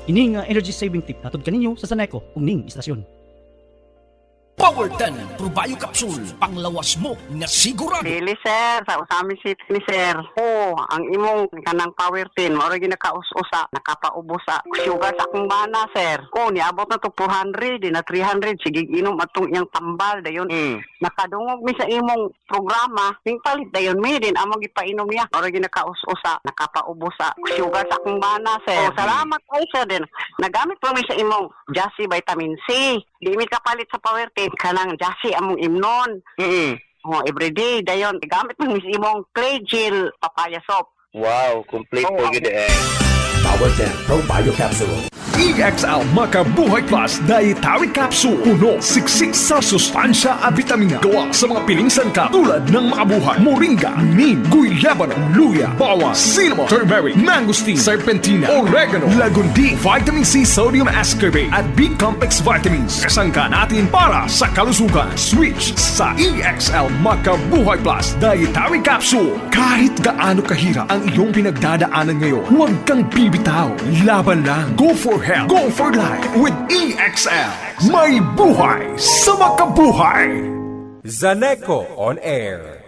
Ini nga energy saving tip atod kaninyo sa Zaneco ug ning istasyon. Power 10 Probayo Capsule, panglawas mo nga sigurado. Dili sir, sa Usami City ni sir. Ang imong kanang Power 10, mao ra ginakaus-usa, nakapaubos sa sugar sa akong bana sir. Niabot na to 400, di na 300, sige inom atong iyang tambal dayon. Nakadungog mi sa imong programa, ning palit dayon mi din among gipainom niya. Mao ra ginakaus-usa, nakapaubos sa sugar sa akong bana sir. Salamat ay sir din. Nagamit po mi sa imong Jassy Vitamin C. Di mi kapalit sa Power 10 kanang Jassy among imnon. Everyday dayon gamit mo mis imong clay gel papaya soap. Wow, complete po gid Power 10 Probayo Capsule. EXL Makabuhay Plus Dietary Capsule. Puno, siksik sa sustansya at vitamina. Gawa sa mga piling sangkap tulad ng makabuhay, moringa, neem, guyabano, luya, bawang, cinnamon, turmeric, mangosteen, serpentina, oregano, lagundi, vitamin C, sodium ascorbate at B-complex vitamins. Kasangka natin para sa kalusugan. Switch sa EXL Makabuhay Plus Dietary Capsule. Kahit gaano kahirap ang iyong pinagdadaanan ngayon, huwag kang bibitaw. Laban lang. Go for health. Go for life with EXL. May buhay sa makabuhay. Zaneco on Air.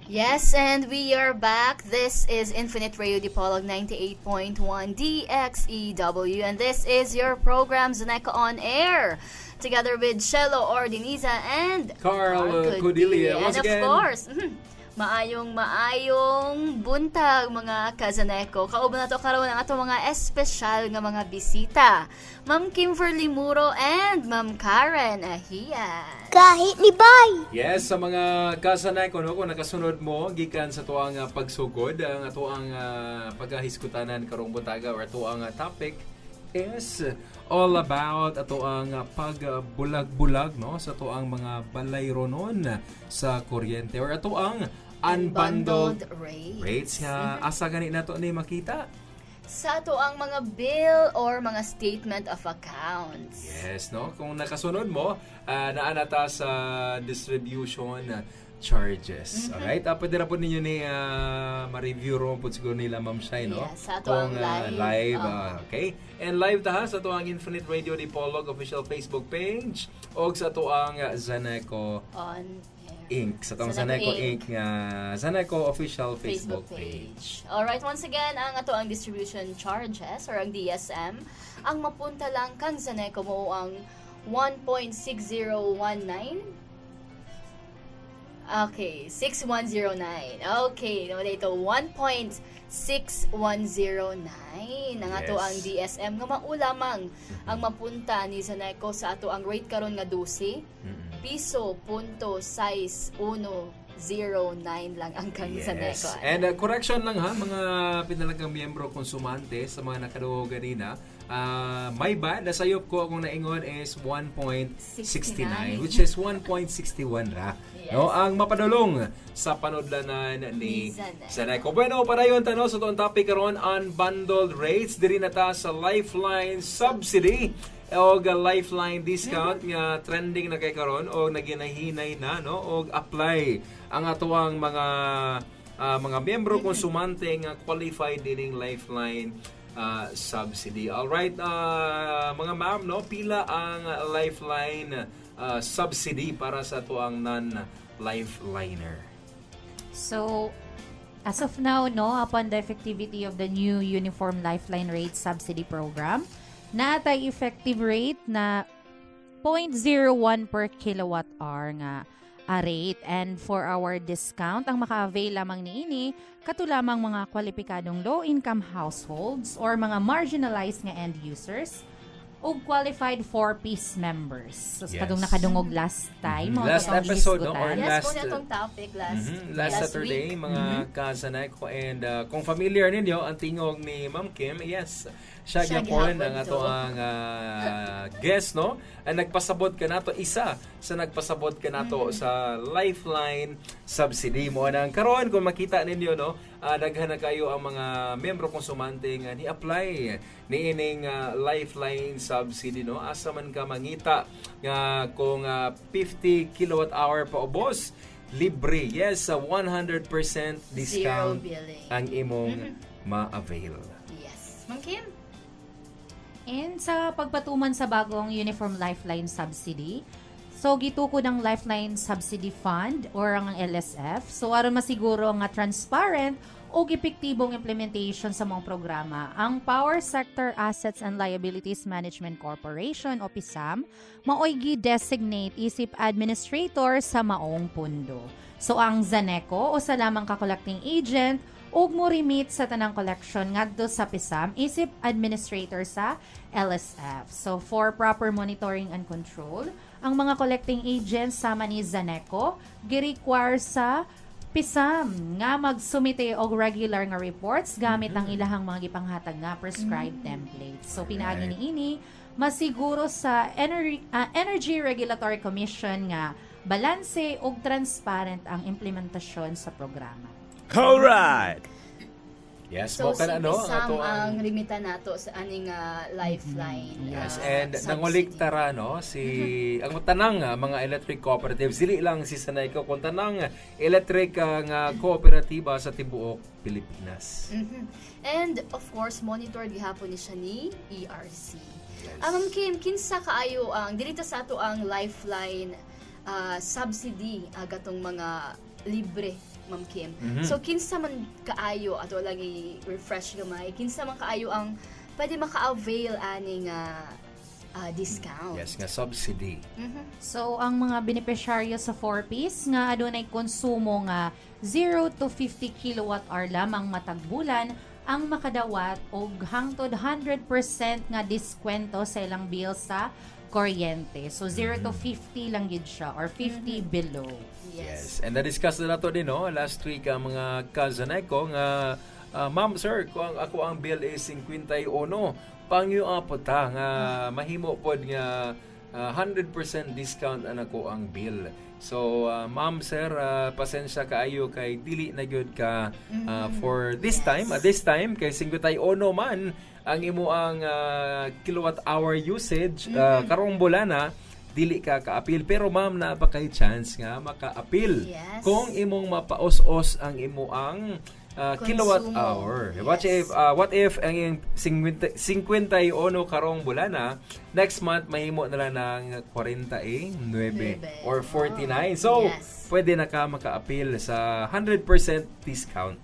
Yes, and we are back. This is Infinite Radio Dipolog 98.1 DXEW, and this is your program Zaneco on Air, together with Shelo Ordiniza and Carl Codilia. And of course, maayong buntag mga kazaneco. Kauban na to karon ang ato mga espesyal nga mga bisita. Ma'am Kimberly Muro and Ma'am Karen Ahian. Kahit ni Bay. Yes, sa mga kazaneco no, kung nakasunod mo gikan sa tuang pagsugod ang ato ang paghahiskutanan karong buntaga or ato ang topic is all about ato ang pagbulag-bulag no sa ato ang mga balayronon sa kuryente or ato ang unbundled rates. Asa gani nato ni makita? Sa ato ang mga bill or mga statement of accounts. Yes, no? Kung nakasunod mo, naanata sa distribution charges. Alright? Pwede na po ninyo ni ma-review ron po siguro nila Ma'am Shai, no? Yes, sa ato ang live. Okay? And live taha sa ato ang Infinite Radio Dipolog official Facebook page o sa ato ang Zaneco on Inc. Sa itong Zaneco Inc. Zaneco official Facebook page. Alright, once again, ang ato ang distribution charges or ang DSM, ang mapunta lang kang Zaneco mo ang 1.6019. Okay, 6109. Okay, no dito 1.6109 ang ato ang DSM nga maulamang ang mapunta ni Zaneco sa ato ang rate karon nga 12 piso punto 6.109 lang ang kang Zaneco. And correction lang ha mga pinalagang miyembro konsumante sa mga nakadugo ganina. My bad, nasayop ko kung naingon is 1.69 which is 1.61 ra. Yes. No, ang mapadulong sa panudlanan ni Zaneco. Bueno, para yon tanong sa itong topic karon unbundled rates diri na ta sa Lifeline subsidy o Lifeline discount nga trending na kay karon o naginahinay na no o apply ang atuang mga miyembro konsumante nga qualified dining Lifeline subsidy. Alright, mga ma'am, no, pila ang Lifeline subsidy para sa tuang non-Lifeliner? So, as of now, no, upon the effectivity of the new Uniform Lifeline Rate Subsidy Program, naatay effective rate na 0.01 per kilowatt hour nga rate. And for our discount, ang maka-avail lamang niini katulamang mga kwalipikadong low-income households or mga marginalized nga end users o qualified 4-piece members. So, kadung nakadungog last time. Last episode, no? Or yes, po na itong topic last Saturday, week. mga kazaneco. And kung familiar ninyo, ang tingog ni Ma'am Kim, yes, siya gyapon ang ato ang guest, no? Ang nagpasabot ka nato, isa sa nagpasabot ka nato sa Lifeline subsidy mo. Ang karon kung makita ninyo, no? Daghan na kayo ang mga membro konsumante nga ni-apply ni ining Lifeline subsidy, no? Asa man ka mangita nga kung 50 kilowatt hour pa ubos, libre. Yes, 100% discount ang imong ma-avail. Yes. Ma'am Kim? And sa pagpatuman sa bagong Uniform Lifeline Subsidy, so gitukod ang Lifeline Subsidy Fund or ang LSF. So aron masiguro nga transparent o epektibong implementation sa mga programa, ang Power Sector Assets and Liabilities Management Corporation o PISAM maoy gi-designate isip administrator sa maong pundo. So ang ZANECO o sa lamang ka-collecting agent ug mo remit sa tanang collection ngadto sa PISAM isip administrator sa LSF. So for proper monitoring and control, ang mga collecting agents sama ni ZANECO gi-require sa PISAM nga magsumite og regular nga reports gamit ang ilahang mga gipanghatag nga prescribed templates. So pinaagi niini masiguro sa Energy Regulatory Commission nga balanse ug transparent ang implementasyon sa programa. Alright! Yes, So, mo ka na, si no? Pisam Ato ang limita nato sa aning lifeline. Yes, and nanguliktara no ang tanang mga electric cooperatives dili lang si Sanayco kun tanang electric nga kooperatiba sa tibuok Pilipinas. And of course monitor gihapon ni siya ni ERC. Ma'am Kim, kinsa kaayo ang dili sa ato ang lifeline subsidy gatong mga libre, Ma'am Kim. So kinsa man kaayo ato lang i-refresh gamay, kinsa man kaayo ang pwede maka-avail ani nga discount. Yes, nga subsidy. So ang mga beneficiaryo sa 4Ps nga adunay konsumo nga 0 to 50 kilowatt-hour lamang matag bulan ang makadawat og hangtod 100% nga diskwento sa ilang bill sa kuryente. So 0 to 50 lang gid siya or 50 below. Yes. And na-discuss na nato din no last week ang mga ka-Zanayco nga ma'am sir, kung ako ang bill is 51, pangyo apota nga mahimo pod nga 100% discount ang ako ang bill. So ma'am sir, pasensya kaayo kay dili na gyud ka for this time. At this time kay 51 man ang imo ang kilowatt hour usage karong bulana dili ka ka-appeal, pero ma'am napakay chance nga maka-appeal kung imong mapaos-os ang imo ang kilowatt hour. Yes. What if ang 51 karong bulana, next month mahimo na lang ng 49 or 49. So, pwede na ka maka-appeal sa 100% discount.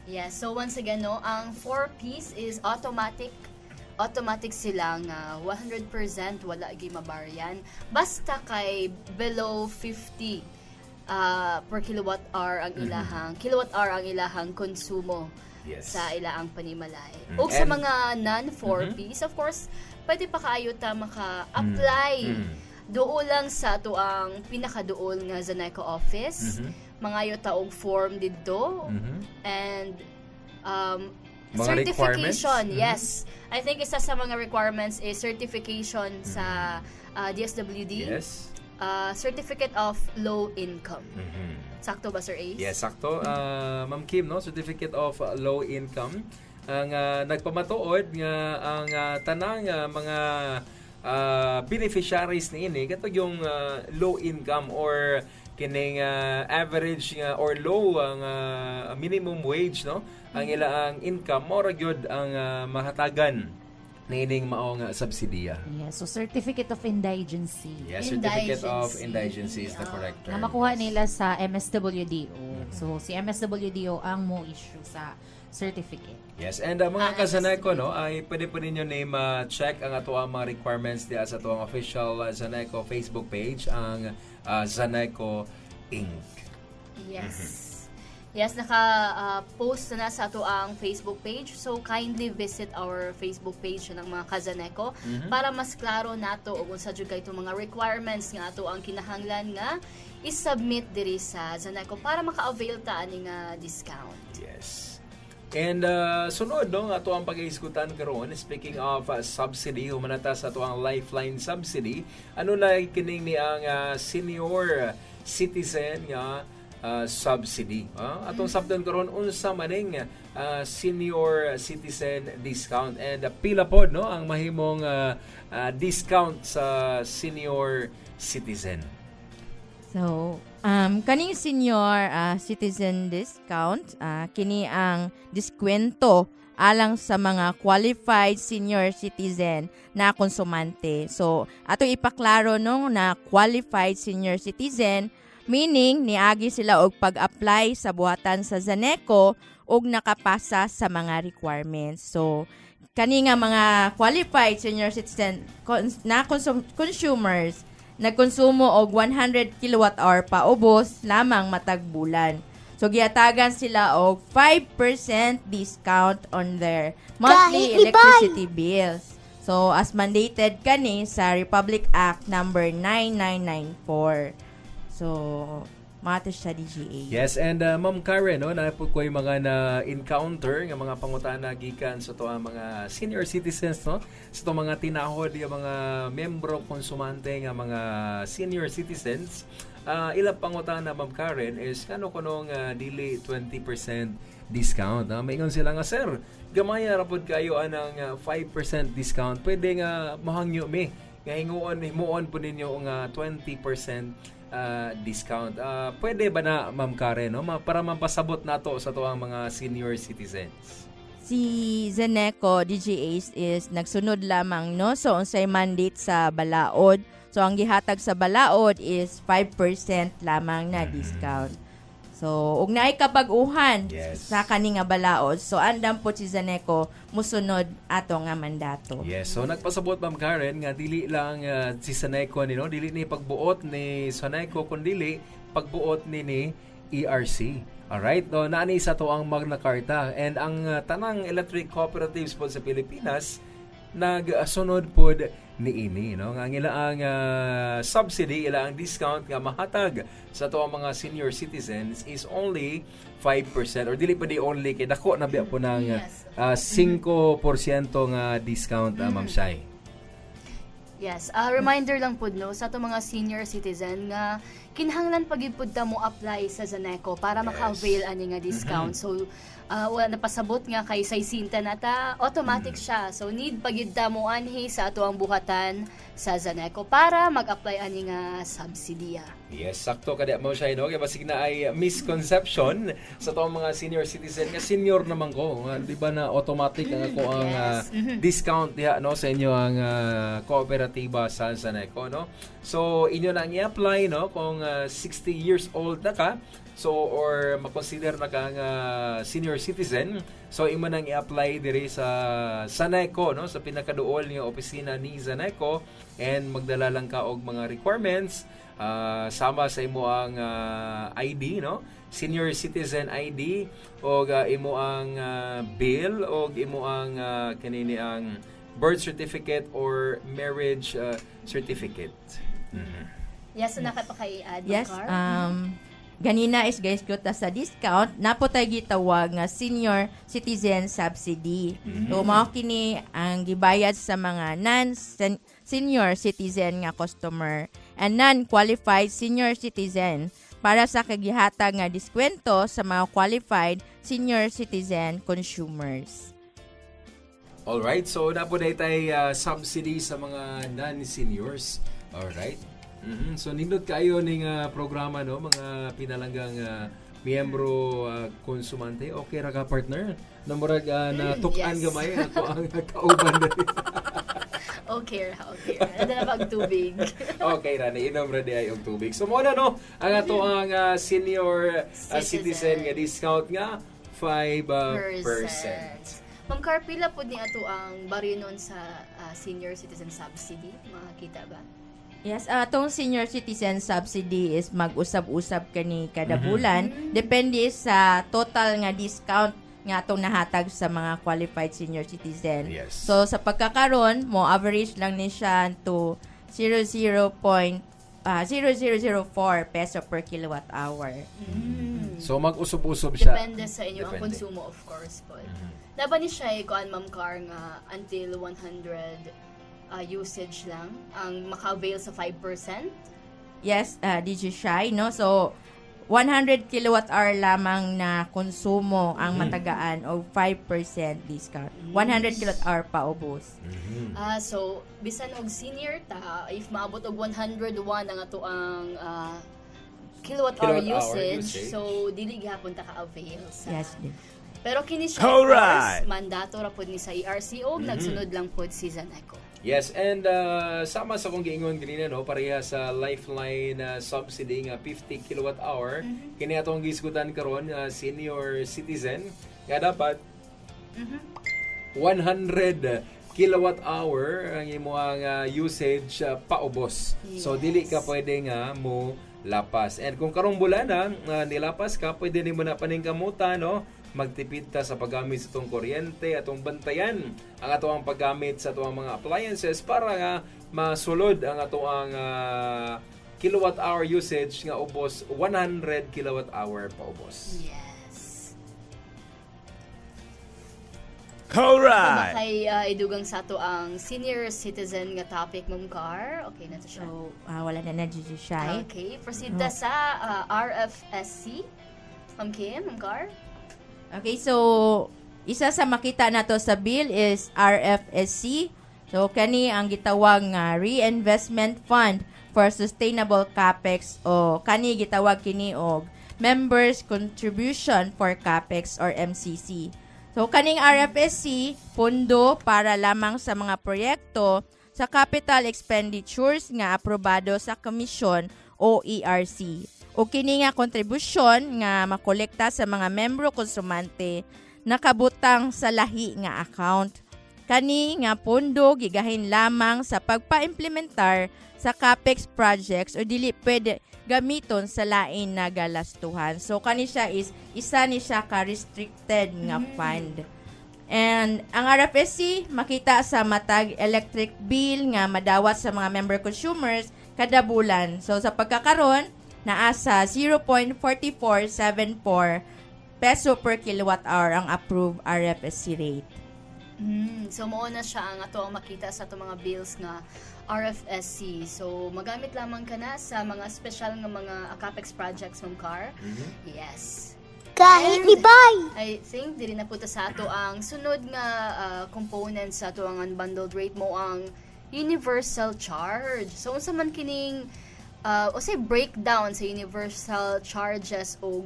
Yes, so once again no, ang 4Ps is automatic sila nga 100% wala gi mabaryan basta kay below 50 per kilowatt hour ang ilahang konsumo sa ilaang panimalay. Ug sa mga non-4Ps, of course, pwede pa kaayo ta maka-apply doon lang sa ato ang pinakaduol nga Zanayco office. Mangayo ta og form didto and mga certification, yes. I think isa sa mga requirements is certification sa DSWD. Yes. Certificate of low income. Sakto ba, Sir Ace? Yes, sakto. Ma'am Kim, no? Certificate of low income. Ang nagpamatuod nga ang tanang mga beneficiaries niini katong yung low income or kining average nga or low ang minimum wage, no? Ang ilaang income mo ra gyud ang mahatagan niining mao nga subsidiya. Yes, so certificate of indigency. Yes, certificate of indigency is the correct term. Na makuha nila sa MSWDO. So si MSWDO ang mo issue sa certificate. Yes, and mga ka-Zanayco, no, ay pwede po ninyo check ang ato ang mga requirements diya sa ato ang official Zanayco Facebook page, ang Zanayco Inc. Yes. Yes, naka-post na sa ato ang Facebook page. So, kindly visit our Facebook page ng mga ka-Zanayco para mas klaro nato o kung sa dyan kayo mga requirements nga ato ang kinahanglan nga i-submit diri sa Zanayco para maka-avail ta ani nga discount. Yes. And sunod no ato ang pag-iiskutan karon, speaking of subsidy, humanata sa ato ang lifeline subsidy. Ano na kining ni ang senior citizen nga subsidy. Atong sabdan karon unsa maning senior citizen discount and pila pod no ang mahimong discount sa senior citizen. So, kaning senior citizen discount, kini ang diskwento alang sa mga qualified senior citizen na konsumante. So, ato ipaklaro no na qualified senior citizen, meaning niagi sila og pag-apply sa buhatan sa Zaneco og nakapasa sa mga requirements. So, kani nga mga qualified senior citizen na consumers nagkonsumo og 100 kWh pa ubos lamang matag bulan. So, giyatagan sila og 5% discount on their monthly electricity bills. So, as mandated kani sa Republic Act number 9994. So, mata siya DGA. Yes, and Ma'am Karen, no, na po ko yung mga na-encounter ng mga pangutana gikan sa to ang mga senior citizens, no? Sa to mga tinahod yung mga membro konsumante ng mga senior citizens. Ilang pangutana, Ma'am Karen, is kano kunong dili 20% discount. Maingon sila nga, sir, gamaya rapod kayo anang 5% discount. Pwede nga mahangyo mi. Nga himuon po ninyo nga 20% discount. Pwede ba na, Ma'am Karen, no? Para mampasabot nato sa to ang mga senior citizens? Si Zaneco DGAs is nagsunod lamang, no? So, unsay mandate sa balaod. So, ang gihatag sa balaod is 5% lamang na discount. So, ug naay kabag-uhan sa kani nga balaod. So, andam po si Zaneco musunod ato nga mandato. Yes. So, nagpasabot, Ma'am Karen, nga dili lang si Zaneco ni, no? Dili ni pagbuot ni Zaneco, kundi pagbuot ni ERC. Alright? No, naani sa to ang Magna Carta. And ang tanang electric cooperatives po sa Pilipinas nagsunod po ni ini, no? Nga ilaang subsidy, ilaang discount nga mahatag sa to ang mga senior citizens is only 5% or dili pa di only kay dako na biya po ng 5% nga discount, Ma'am Shai. Yes, reminder lang pud no sa ato mga senior citizen nga kinahanglan pagid pud ta mo apply sa Zaneco para maka-avail ani nga discount. So wala napasabot nga kay say sinta nata, automatic siya. So need pagid ta mo anhi sa ato ang buhatan sa Zaneco para mag-apply ani nga subsidiya. Yes, sakto kada mo siya, no? Kaya basig na ay misconception sa to mga senior citizen nga senior naman ko, di ba na automatic ang ako ang discount diha, no, sa inyo ang kooperatiba sa Zaneco, no? So inyo na i-apply, no, kung 60 years old na ka. So, or makonsider na kang senior citizen, so imo nang i-apply diri sa Zaneco, no, sa pinakaduol nga opisina ni Zaneco, and magdala lang ka og mga requirements sama sa imo ang ID, no, senior citizen ID, og imo ang bill, og imo ang kanini ang birth certificate or marriage certificate. Yes, so nakapaka-i-add, Yes, Car? ganina is guys ko ta sa discount napo tay gitawag nga senior citizen subsidy. So mao kini ang gibayad sa mga non-senior citizen nga customer and non-qualified senior citizen para sa kagihatag nga diskwento sa mga qualified senior citizen consumers. Alright, so napo tay subsidy sa mga non-seniors. Alright. So nindot kayo ning programa, no, mga pinalanggang miyembro konsumante. Okay ra ka, partner? Namurag na tukan gamay ato ang kauban diri. Okay ra. Ano na pag tubig? Okay ra, inom ra di ay og tubig. So mo na, no, ang ato ang senior citizen nga discount nga 5%. Ma'am Car, pila po ni ato ang barinon sa senior citizen subsidy? Makakita ba? Yes, atong senior citizen subsidy is mag-usab-usab kani kada bulan. Depende sa total nga discount nga atong nahatag sa mga qualified senior citizen. Yes. So sa pagkakaron mo average lang ni siya to 00.0004 peso per kilowatt hour. So mag-usab-usab siya. Depende sa inyo ang konsumo, of course po. Laban ni siya kuan, Ma'am Car, nga until 100 usage lang ang maka-avail sa 5%? Yes, DJ Shai, no? So 100 kilowatt hour lamang na konsumo ang matagaan o 5% discount. 100 kilowatt hour pa ubos. So bisan og senior ta, if maabot og 101 ang ato ang kilowatt hour usage, so dili gihapon ta ka-avail sa Pero kini siya, Alright. of course, mandato ra pod ni sa ERC o nagsunod lang pod si Zaneco. Yes, and sama sa kong giingon ganina, no, pareha sa lifeline subsidy nga 50 kilowatt hour, kini atong gisgutan karon senior citizen nga dapat 100 kilowatt hour ang imong usage paubos. So dili ka pwede nga mo lapas. And kung karong bulan nilapas ka, pwede nimo na paningkamutan, no? Magtipid ta sa paggamit sa itong kuryente, atong bantayan ang atong paggamit sa atong mga appliances para nga masulod ang atong kilowatt hour usage nga ubos 100 kilowatt hour paubos. Yes. Alright. Kay idugang sa to ang senior citizen nga topic, Ma'am Car. Okay na to siya. So, wala na siya. Okay, proceed ta sa RFSC. Ma'am Kim, Ma'am Car. Okay, so isa sa makita nato sa bill is RFSC. So kani ang gitawag nga Reinvestment Fund for Sustainable Capex o kani gitawag kini og Members Contribution for Capex or MCC. So kaning RFSC pondo para lamang sa mga proyekto sa capital expenditures nga aprobado sa komisyon o ERC. O kini nga kontribusyon nga makolekta sa mga membro konsumante nakabutang sa lahi nga account. Kani nga pondo gigahin lamang sa pagpa-implementar sa CAPEX projects o dili pwede gamiton sa lain na galastuhan. So kani siya is isa ni siya ka restricted nga fund. And ang RFSC makita sa matag electric bill nga madawat sa mga member consumers kada bulan. So sa pagkakaron naa sa 0.4474 peso per kilowatt hour ang approved RFSC rate. So mao na siya ang ato ang makita sa ato mga bills nga RFSC. So magamit lamang ka na sa mga special nga mga CAPEX projects, Ma'am Car. Yes. Kahit ni Bay. I think dili na puta sa ato ang sunod nga component sa ato ang unbundled rate mo ang universal charge. So unsa man kining o say breakdown sa universal charges o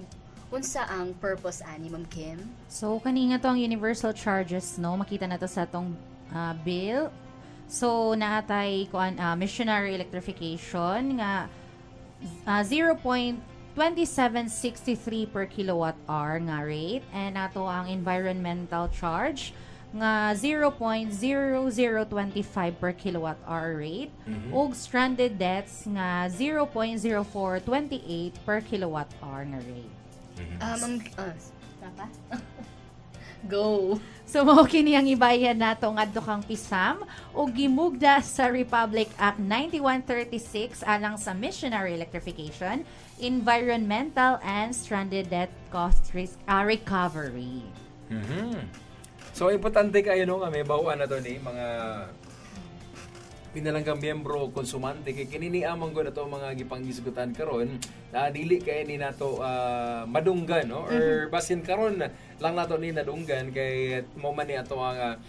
unsa ang purpose ani, Ma'am Kim? So kani nga to ang universal charges, no, makita nato sa atong bill. So naatay kuan missionary electrification nga 0.2763 per kilowatt hour nga rate, and ato ang environmental charge nga 0.0025 per kilowatt hour rate, ug stranded debts nga 0.0428 per kilowatt hour nga rate. Ma'am, pa? Go. So mao kini ang ibayan nato ngadto kang PISAM ug gimugda sa Republic Act 9136 alang sa missionary electrification, environmental and stranded debt cost risk recovery. So importante kayo no, may bawaan na to ni mga pinalanggang miyembro konsumante kay kinini amang ko na to mga gipanggisgutan karon na dili kay ni nato madunggan, no, or basin karon lang nato ni nadunggan kay mo man ni ato ang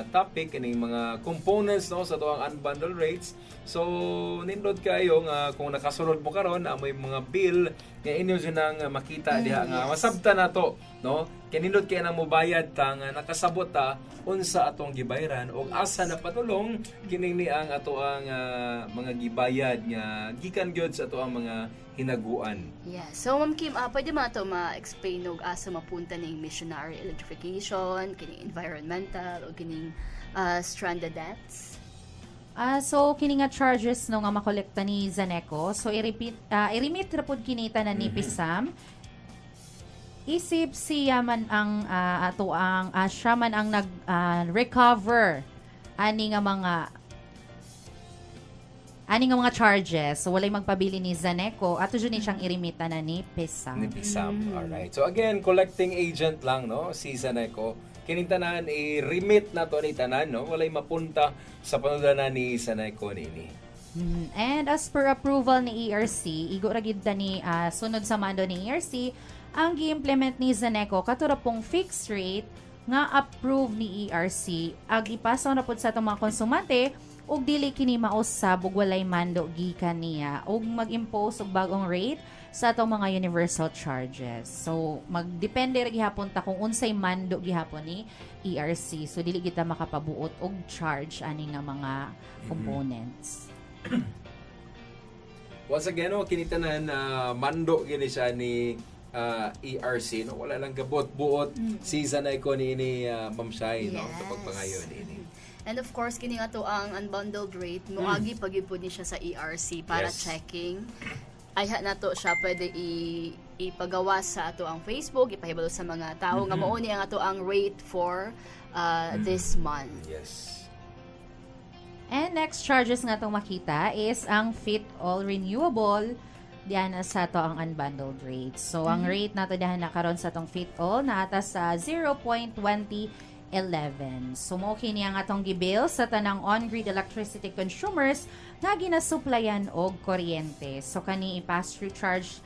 topic kining mga components, no, sa to ang unbundled rates. So nindot kayo nga kung nakasunod mo karon amoy mga bill nga inyo sinang makita diha nga masabta nato, no, kinindot kay nang mobayad ta nga nakasabot ta unsa atong gibayran o asa na patulong kining ni ang ato ang mga gibayad nga gikan gyud sa ato ang mga hinaguan. Yeah. So Ma'am Kim, pwede mo ito ma-explain og asa mapunta ning missionary electrification, kining environmental o kining stranded debts? So kini nga charges no nga makolekta ni Zaneco, so i-remit ra pud kinita na ni PISAM. Isip siya man ang ato ang siya man ang nag-recover ani nga mga charges. So walay magpabili ni Zaneco ato jud ni siyang irimita na ni PISAM. Ni PISAM. Alright. So again, collecting agent lang, no, si Zaneco. Kining tanan i-remit na to ni tanan, no, walay mapunta sa panudanan ni Zaneco nini. And as per approval ni ERC, igo ra gid ni sunod sa mando ni ERC ang gi-implement ni Zaneco katura pong fixed rate nga approve ni ERC ag ipasaw na pud sa atong mga konsumante ug dili kini mausab ug walay mando gikan niya ug mag-impose og bagong rate sa atong mga universal charges. So magdepende ra gihapon ta kung unsay mando gihapon ni ERC. So dili kita makapabuot og charge ani nga mga components. Once again, kinitanan na mando gini siya ni ERC, no? Wala lang gabot-buot season na ko ni Ma'am Shai, no? Kapag pangayon ini. And of course, kini nga to ang unbundled rate, moagi pagipod ni siya sa ERC para checking. Ay na to siya pwede ipagawa sa ato ang Facebook, ipahibalo sa mga tao nga mao ni ang ato ang rate for this month. Yes. And next charges nga itong makita is ang Fit All Renewable. Diyan na sa to ang unbundled rate. So, ang rate nato diyan na karon sa itong Fit All na atas sa 0.2011. So, mo kini ang atong gibill sa tanang on-grid electricity consumers nga ginasuplayan og kuryente. So, kani pass-through charge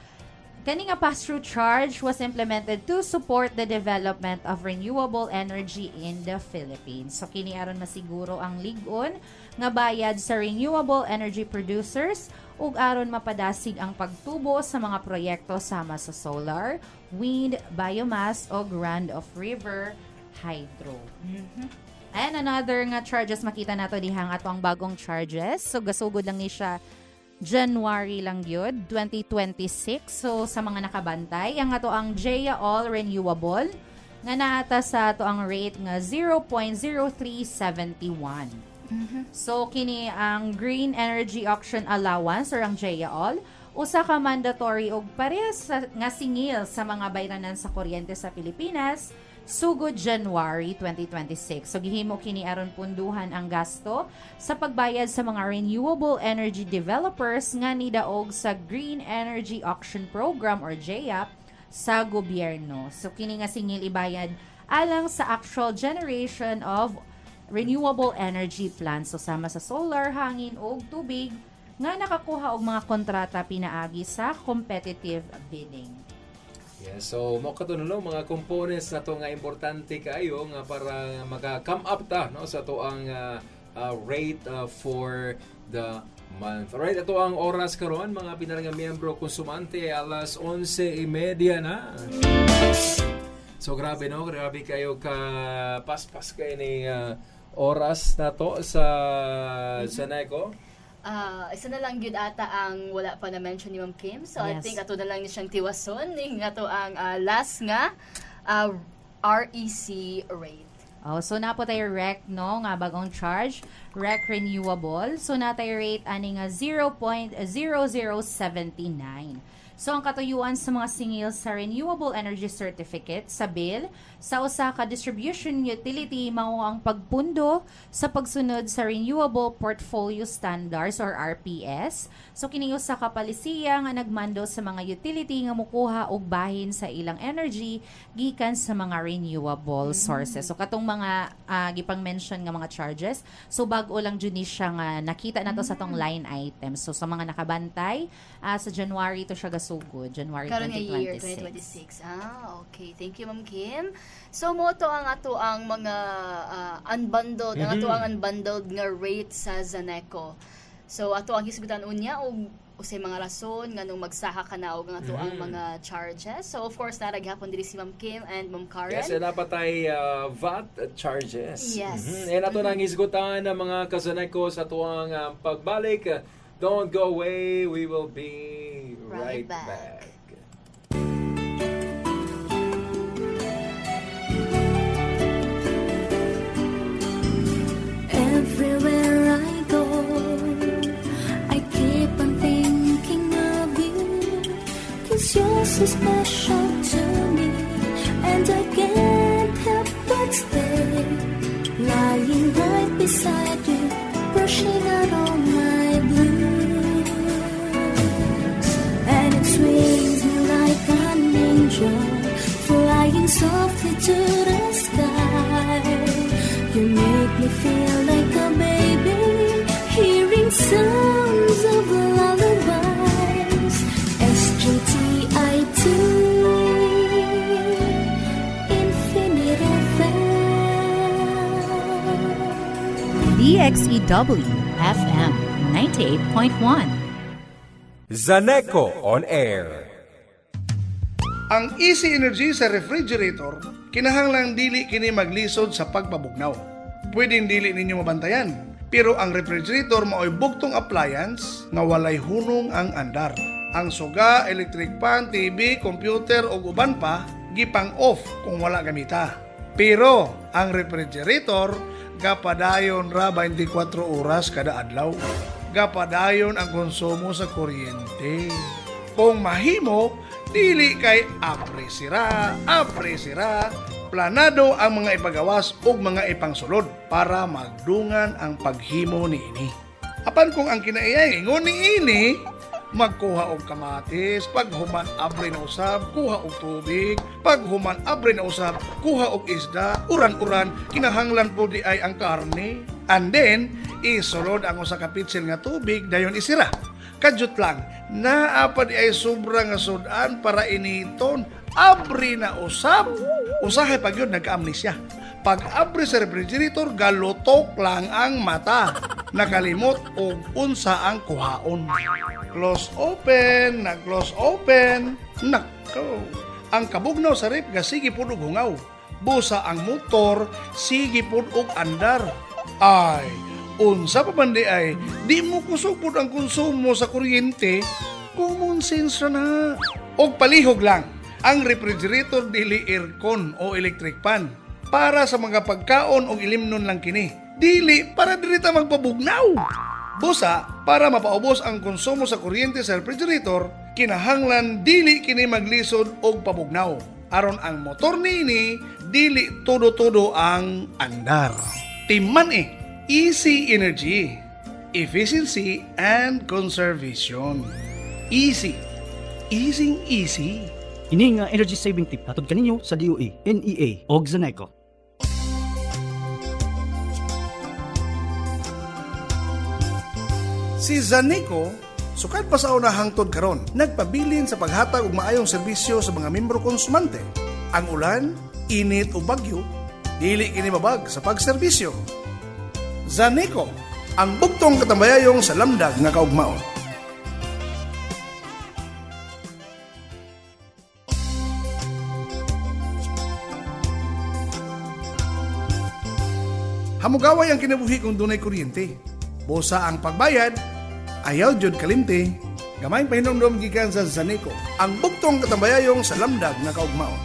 Kani nga pass-through charge was implemented to support the development of renewable energy in the Philippines. So kini aron masiguro ang lig-on nga bayad sa renewable energy producers ug aron mapadasig ang pagtubo sa mga proyekto sama sa solar, wind, biomass o run-of-river hydro. And another nga charges makita nato dihang ato ang bagong charges. So gasugod lang ni siya January lang yun, 2026. So, sa mga nakabantay, ang ato ang JEA All Renewable, nga naata sa ato ang rate nga 0.0371. So, kini ang Green Energy Auction Allowance or ang JEA All, usa ka mandatory og parehas nga singil sa mga bayranan sa kuryente sa Pilipinas, sugod January 2026. So gihimo kini aron punduhan ang gasto sa pagbayad sa mga renewable energy developers nga nidaog sa Green Energy Auction Program or JEA sa gobyerno. So kini nga singil ibayad alang sa actual generation of renewable energy plants. So sama sa solar, hangin ug tubig nga nakakuha og mga kontrata pinaagi sa competitive bidding. Yes, so mo katununo mga components na to nga importante kayo nga para maka-come up ta no sa to ang rate for the month. Alright, ito ang oras karon mga pinalang miyembro konsumante, alas 11:30 na. So grabe no, grabe kayo ka paspas kayo ni oras na to sa Seneco. Isa na lang yun ata ang wala pa na-mention ni Ma'am Kim. So, I think ato na lang ni siyang tiwason. Nga to ang last nga REC rate. Oh, so na po tayo REC, no? Nga bagong charge. REC renewable. So na tayo rate ani nga 0.0079. So ang katuyuan sa mga singil sa Renewable Energy Certificate sa bill sa usa ka distribution utility mao ang pagpundo sa pagsunod sa Renewable Portfolio Standards or RPS. So kini usa ka palisiya nga nagmando sa mga utility nga mokuha og bahin sa ilang energy gikan sa mga renewable sources. So katong mga gipang mention nga mga charges, so bag-o lang jud ni siya nga nakita nato sa tong line item. So sa mga nakabantay sa January to siya gasugod, January 2026. Karon nga year 2026. Okay. Thank you, Ma'am Kim. So mo to ang ato ang mga unbundled, ang ato ang unbundled nga rate sa Zaneco. So ato ang hisgutan unya og usay mga rason nga nung magsaha ka na og ang ato ang mga charges. So of course nara gyapon diri si Ma'am Kim and Ma'am Karen. Yes, dapat tay VAT charges. Yes. And ato nang hisgutan ng mga Kazaneco sa tuwang pagbalik. Don't go away. We will be right back. Everywhere I go, I keep on thinking of you, 'cause you're so special to me, and I can't help but stay, lying right beside you, brushing out all my blues, and it swings me like an angel, flying softly to the sky. You make me feel like a baby, hearing sounds of lullabies. SGTIT, Infinite FM. DXEW FM 98.1. Zaneco on Air. Ang easy energy sa refrigerator, kinahanglang dili kini maglisod sa pagpabugnaw. Pwedeng dili ninyo mabantayan, pero ang refrigerator mao'y bugtong appliance nga walay hunong ang andar. Ang suga, electric fan, TV, computer o uban pa, gipang off kung wala gamita. Pero ang refrigerator, gapadayon ra 24 oras kada adlaw. Gapadayon ang konsumo sa kuryente. Kung mahimo, dili kay apre sira, planado ang mga ipagawas ug mga ipangsulod para magdungan ang paghimo niini. Apan kung ang kinaiingon niini, magkuha og kamatis, pag human abre na usab, kuha og tubig, pag human abre na usab, kuha og isda, uran-uran, kinahanglan po di ay ang karne. And then, isulod ang usa ka pitsil nga tubig, dayon isira. Kadyot lang, naapa di ay sobra nga sudan para initon, abre na usab, usahay pag yun nagka-amnesia. Pag abre sa refrigerator, galutok lang ang mata. Nakalimot og unsa ang kuhaon. Close open, na-close open. Nako, ang kabugnaw sa rep ga sige pud og hungaw. Busa ang motor, sige pud og andar. Ay, unsa pa man di ay, di mo kusog pud ang konsumo sa kuryente. Common sense na. Og palihog lang, ang refrigerator dili aircon o electric fan. Para sa mga pagkaon o ilimnon lang kini. Dili para dirita magpabugnaw. Busa, para mapaubos ang konsumo sa kuryente sa refrigerator, kinahanglan dili kini maglisod og pabugnaw. Aron ang motor niini, dili todo-todo ang andar. Timman easy energy, efficiency, and conservation. Easy. Easy. Ini nga energy saving tip hatod kaninyo sa DOE, NEA ug Zaneco. Si Zaneco, sukad pa sa una hangtod karon, nagpabilin sa paghatag og maayong serbisyo sa mga membro konsumante. Ang ulan, init o bagyo, dili kini mabag sa pagserbisyo. Zaneco, ang bugtong katambayayong sa lamdag nga kaugmaon. Hamugaway ang kinabuhi kung dunay kuryente. Busa ang pagbayad, ayaw jud kalimte. Gamay pahinomdom gikan sa Zaneco, ang bugtong katambayayong sa lamdag nga kaugmaon.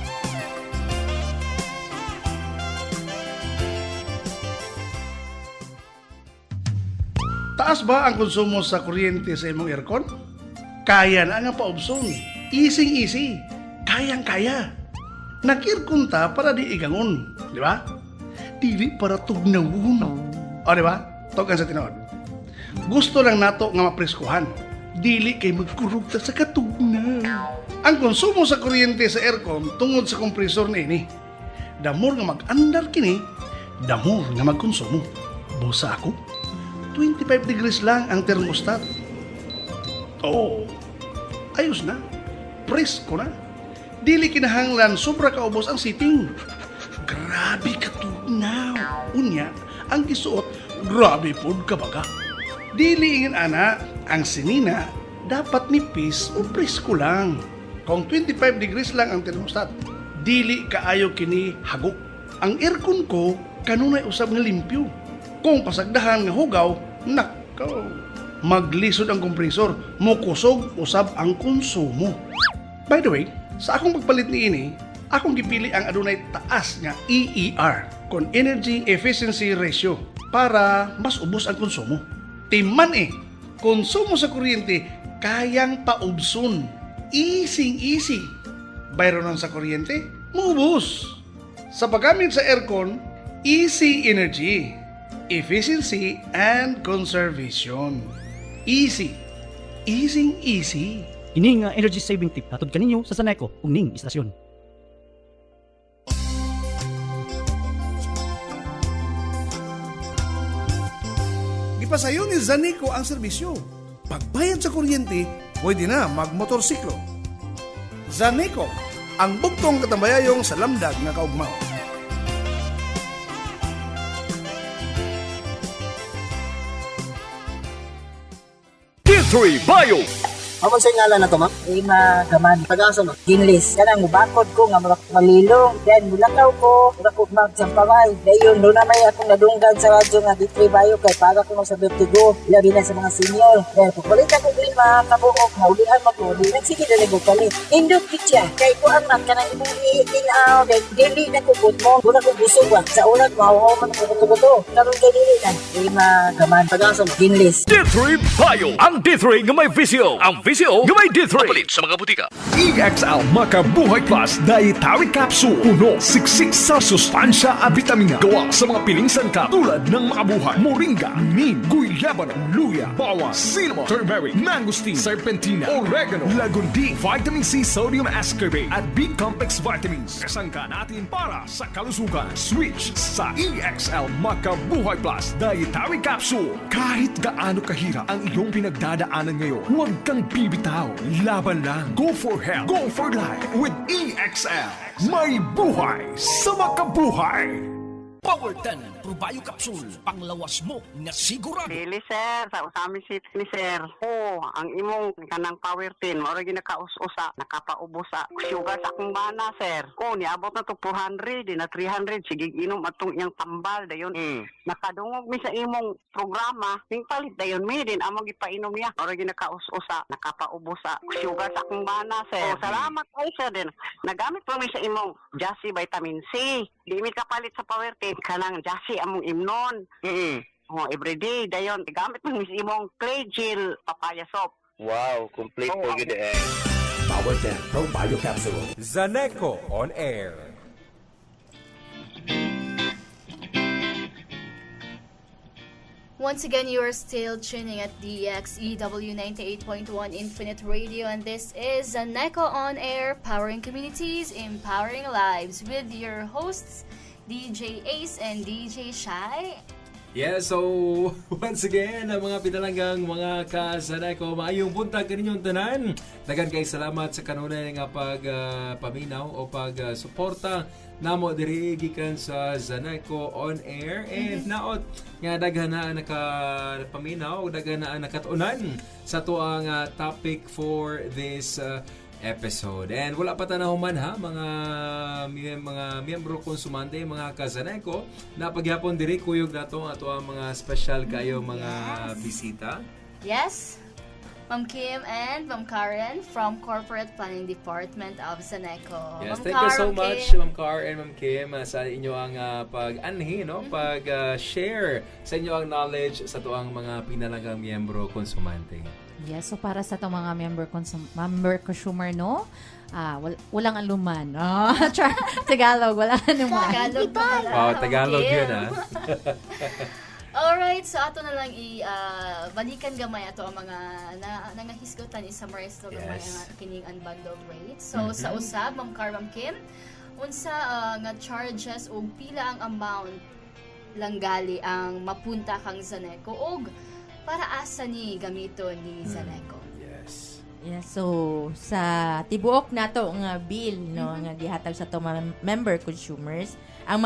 Taas ba ang konsumo sa kuryente sa imong aircon? Kaya na nga paubson. Easy. Kayang-kaya. Nag-aircon ta para di igangon, di ba? Dili para tugnawon. O, di ba? Togan sa tinod. Gusto lang nato nga mapreskuhan. Dili kay magkurog ta sa katugnaw. Ang konsumo sa kuryente sa aircon tungod sa kompresor niini. Damor nga mag-andar kini, damor nga magkonsumo. Busa ako, 25 degrees lang ang thermostat. Oh, ayos na. Presko na. Dili kinahanglan sobra kaubos ang sitting. Grabe katugnaw. Unya, ang gisuot, grabe pod kabaga. Dili ingin ana, ang sinina, dapat nipis o presko lang. Kung 25 degrees lang ang thermostat, dili kaayo kini hagok. Ang aircon ko, kanunay usab nga limpyo. Kung pasagdahan nga hugaw, nakaw. Maglisod ang kompresor, mukusog usab ang konsumo. By the way, sa akong pagpalit niini, akong gipili ang adunay taas nga EER, kon Energy Efficiency Ratio, para mas ubos ang konsumo. Timman konsumo sa kuryente, kayang paubson. Easy. Bayron sa kuryente, maubos. Sa paggamit sa aircon, easy energy, efficiency, and conservation. Easy. Ini nga energy saving tip hatod kaninyo sa Zaneco ug ning istasyon. Gipasayon ni Zaneco ang serbisyo. Pagbayad sa kuryente, pwede na magmotorsiklo. Zaneco, ang bugtong katambayayong sa lamdag nga kaugmaw. History Bio. Amo sa ngalan na to, ma'am? Ima Gaman. Taga-asa no? Ginlis. Kanang mubakod ko nga malilong. Then mulakaw ko. Mula ko magsampaway. Dayon, doon na may akong nadunggan sa radyo nga D3 Bayo kay para ko sa Vertigo. Ilabi na sa mga senior. Then pupulit ako din mga kabuok. Maulihan mo ko. Sige na nagbukalit. Indog kitya. Kay ko ang mat ka nang imong iitinaw. Then dili na kubot mo. Muna ko busog ba. Sa ulat, mahuhuman ko kubuto. Karoon kay dili na. Ima Gaman. Taga-asa no? Ginlis. D3 Bayo. Ang D3 nga may visyo. Ang visyo nga may D3. Palit sa mga butika. EXL Makabuhay Plus Dietary Capsule. Puno, siksik sa sustansya at vitamina. Gawa sa mga piling sangkap tulad ng makabuhay, moringa, neem, guyabano, luya, bawang, cinnamon, turmeric, mangosteen, serpentina, oregano, lagundi, vitamin C, sodium ascorbate at B-complex vitamins. Kasangka natin para sa kalusugan. Switch sa EXL Makabuhay Plus Dietary Capsule. Kahit gaano kahirap ang iyong pinagdadaanan ngayon, huwag kang bibitaw. Laban lang. Go for health. Go for life with EXL. May buhay sa makabuhay. Power 10 Probayo Capsule. Panglawas mo nga sigurado. Dili sir, sa usami si ni sir. Ang imong kanang Power 10 mao ra ginakaus-usa, nakapaubos sa sugar sa akong bana sir. Niabot na to 400, di na 300 sige inom atong iyang tambal dayon. Nakadungog mi sa imong programa, ning palit dayon mi din among gipainom niya. Mao ra ginakaus-usa, nakapaubos sa sugar sa akong bana sir. Salamat kay sir din. Nagamit pa mi sa imong Jassy Vitamin C. Di mi kapalit sa Power 10 kanang Jassy among imnon. Everyday dayon gamit mo mis imong clay gel papaya soap. Wow, complete po gid eh. Power 10 Probio Capsule. Zaneco on air. Once again, you are still tuning at DXEW 98.1 Infinite Radio, and this is Zaneco on Air, powering communities, empowering lives, with your hosts, DJ Ace and DJ Shy. Yeah, so once again, ang mga pinalanggang mga ka-Zaneco, maayong buntag kaninyong tanan. Dagan kay salamat sa kanunay nga pagpaminaw o pag-suporta namo diri gikan sa Zaneco on air, and naot nga daghan na nakapaminaw, daghan na nakatunan sa tuang topic for this episode. And wala pa tanahuman ha mga miyembro konsumante, mga ka-Zaneco, na paghapon diri kuyog nato ato ang mga special kayo mga bisita. Yes. Ma'am Kim and Ma'am Karen from Corporate Planning Department of Zaneco. Yes, Ma'am thank you so much, Ma'am Karen and Ma'am Kim, sa inyo ang pag-anhi, no? Pag-share sa inyo ang knowledge sa tuang mga pinalagang miyembro konsumante. Yes, so para sa itong mga member consumer, no? Walang aluman. Tagalog, walang aluman. Tagalog yun, ha? Alright, so ato na lang balikan gamay ato ang mga nangahisgotan i-summarize to gamay ang kining unbundled rates. So sa usab, Ma'am Car, Ma'am Kim, unsa nga charges o pila ang amount lang gali ang mapunta kang Zaneco og para asa ni gamiton ni Zaneco. Yeah, so sa tibuok nato nga bill no nga gihatag sa to member consumers, ang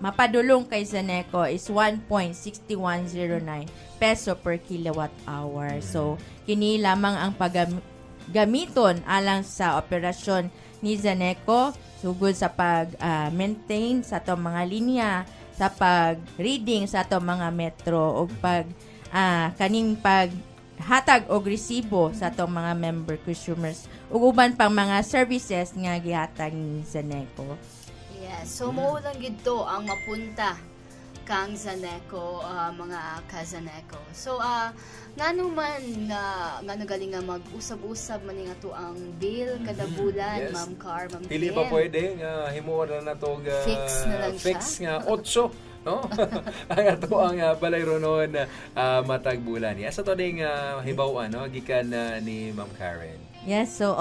mapadulong kay Zaneco is 1.6109 peso per kilowatt hour. So kini lamang ang paggamiton alang sa operasyon ni Zaneco sugod sa pag-maintain sa to mga linya, sa pag-reading sa to mga metro ug kaning hatag og resibo sa atong mga member consumers ug uban pang mga services nga gihatag ni Zaneco. Yes, so mo lang gid to ang mapunta kang Zaneco, mga ka-Zaneco. So ngano man ngano galing nga mag-usab-usab man nga to ang bill kada bulan, Ma'am Car, Ma'am Kim. Dili pa pwede nga himuon na nato fix na lang fix nga 8 no? Ang ato ang balay ronon matag bulan. Yes, ato ding hibaw-an no gikan ni Ma'am Karen. Yes, so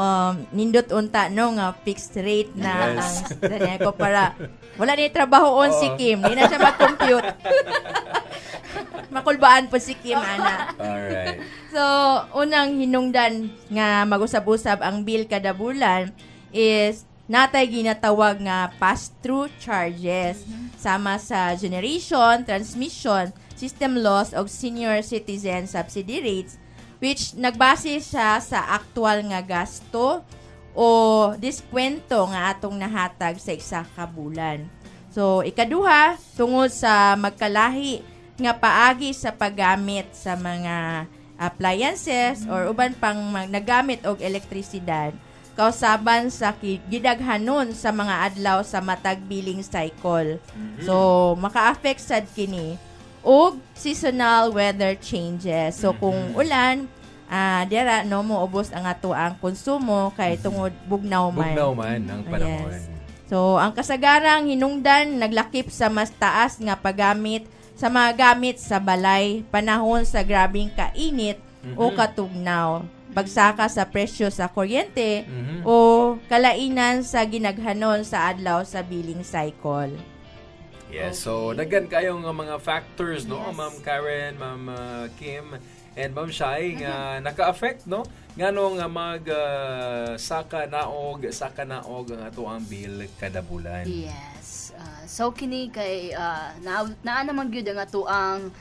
nindot unta no nga fixed rate na ang Zaneco para wala ni trabahoon si Kim, di na siya mag-compute. Makulbaan po si Kim, ana. Alright. So, unang hinungdan nga mag-usab-usab ang bill kada bulan is natay ginatawag nga pass-through charges sama sa generation, transmission, system loss o senior citizen subsidy rates, which nagbase siya sa aktual nga gasto o diskwento nga atong nahatag sa isa ka bulan. So, ikaduha, tungod sa magkalahi nga paagi sa paggamit sa mga appliances or uban pang nagamit og elektrisidad, kausaban sa gidaghanon sa mga adlaw sa matag billing cycle. So, maka-affect sad kini og seasonal weather changes. So, kung ulan, dira no moubos ang ato ang konsumo kay tungod bugnaw man. Bugnaw man ang panahon. Yes. So, ang kasagarang hinungdan naglakip sa mas taas nga paggamit sa mga gamit sa balay panahon sa grabing kainit o katugnaw, pagsaka sa presyo sa kuryente o kalainan sa ginaghanon sa adlaw sa billing cycle. Yes, so daghan kayong mga factors, no, Ma'am Karen, Ma'am Kim, and Ma'am Shai nga naka-affect, no, nganong saka naog ang ato ang bill kada bulan. Yes. So kini kay naa naman gyud ang ato ang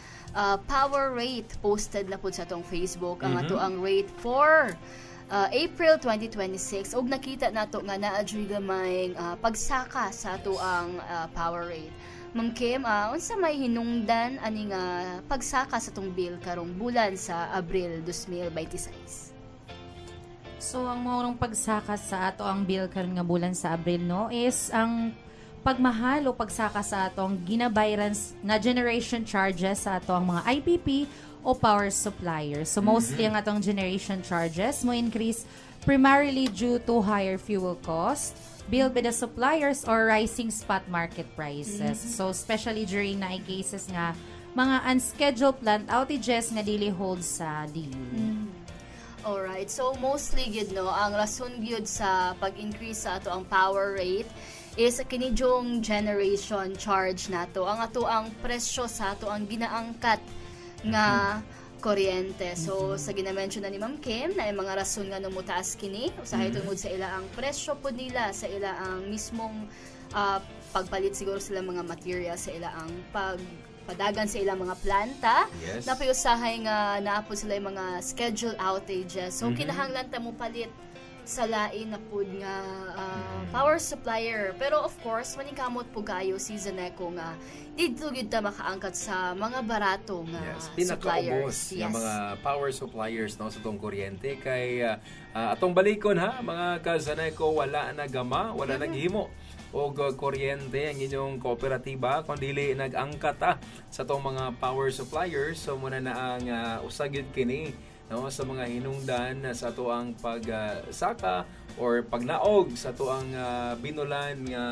power rate posted na pud sa atong Facebook ang ato ang rate for April 2026 ug nakita nato nga naa jud gamay pagsaka sa ato ang power rate. Ma'am Kim, unsa may hinungdan ani nga pagsaka sa tong bill karong bulan sa Abril 2026? So, ang maurong pagsaka sa ato ang bill karon nga bulan sa Abril, no, is ang pagmahal o pagsaka sa atong ginabayran na generation charges sa ato ang mga IPP o power suppliers. So, mostly ang atong generation charges mo increase primarily due to higher fuel cost, billed by the suppliers or rising spot market prices. So, especially during na cases nga mga unscheduled plant outages nga dili hold sa DU. Alright, so mostly gyud no, ang rason gyud sa pag-increase sa ato ang power rate is kini jong generation charge nato. Ang ato ang presyo sa ato ang ginaangkat nga kuryente. So, sa ginamention na ni Ma'am Kim, na yung mga rason nga numutaas kini, usahay tungod sa ila ang presyo po nila, sa ila ang mismong pagpalit siguro sila mga material, sa ila ang padagan sa ilang mga planta. Yes. Napayusahay nga naapod sila yung mga schedule outages. So, kinahanglan ta mo palit sa lain na pud nga power supplier. Pero of course, maningkamot po kayo si Zeneco nga dito gyud ta makaangkat sa mga barato nga suppliers. Pinakaubos nga mga power suppliers no sa tong kuryente kay atong balikon ha mga ka-Zeneco, wala na gama, wala naghimo og kuryente ang inyong kooperatiba kun dili nag-angkat sa tong mga power suppliers. So muna na ang usagyud kini no sa mga hinungdan sa ato ang pagsaka or pagnaog sa ato ang binulan nga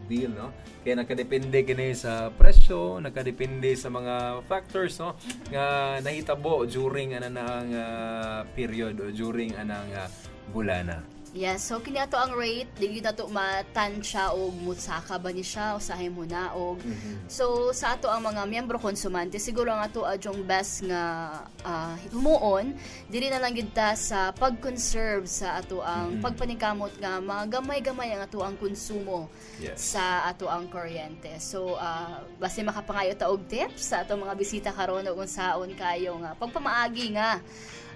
bill, no, kaya nakadepende kini sa presyo, nakadepende sa mga factors, no, nga nahitabo during anang period o during anang bulana. Yes, so kini ato ang rate, di gyud nato matansya og musaka ba ni siya usahay mo na og so sa ato ang mga miyembro konsumante siguro ang ato adjong best nga humuon dili na lang gyud ta sa pag-conserve sa ato ang pagpaningkamot nga mga gamay-gamay ang ato ang konsumo sa ato ang kuryente. So basta makapangayo ta og tips sa ato mga bisita karon ug unsaon kayo nga pagpamaagi nga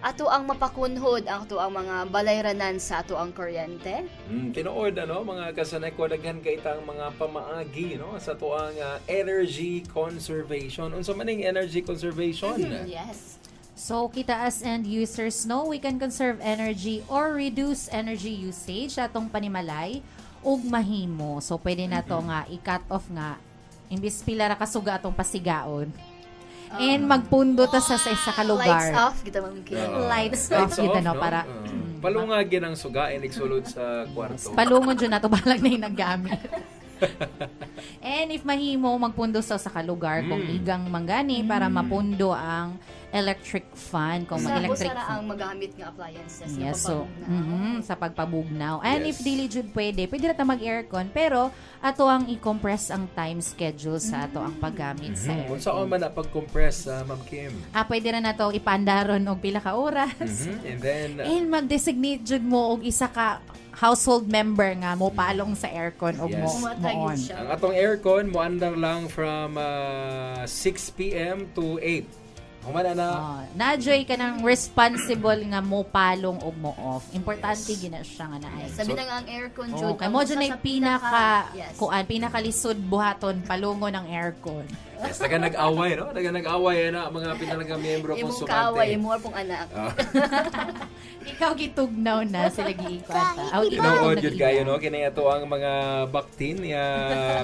ato ang mapakunhod ang ato ang mga balayranan sa ato ang kuryente. Tinuod mga ka-Zeneco, daghan kay itang mga pamaagi no sa ato ang energy conservation. Unsa man ning energy conservation? Yes. So, kita as end users know, we can conserve energy or reduce energy usage atong panimalay ug mahimo. So, pwede na to nga i-cut off nga imbis pila ra kasuga atong pasigaon. And magpundo ta sa isa ka lugar. Lights off kita mangkin. Lights off kita no para palungagin ang suga and igsulod sa kwarto. Palungon jud nato balag na hinagamit. And if mahimo magpundo sa ka lugar kung igang manggani para mapundo ang electric fan kung mag-electric fan. Ang magamit nga appliances yes, so sa pagpabugnaw. And if dili jud pwede na ta mag-aircon pero ato ang i-compress ang time schedule sa ato ang paggamit sa aircon. Unsa man na pag-compress Ma'am Kim? Pwede ra nato ipandaron og pila ka oras. And then mag-designate jud mo og isa ka household member nga mo palong sa aircon og mo on. Ang atong aircon mo andar lang from 6 p.m. to 8 Humana na. Na-joy ka ng responsible nga mo palong o mo off. Importante gina siya nga na ay. Sabi na nga ang aircon, Jud. Kay mo dyan ay pinakalisod buhaton palungo ng aircon. Yes, taga nag-away, no? Taga nag-away na mga pinalagang miyembro Imong konsumante. kaaway, imo pong anak. Ikaw gitugnaw na sila giikwata. Tinood yun kayo, no? Kini ato ang mga baktin,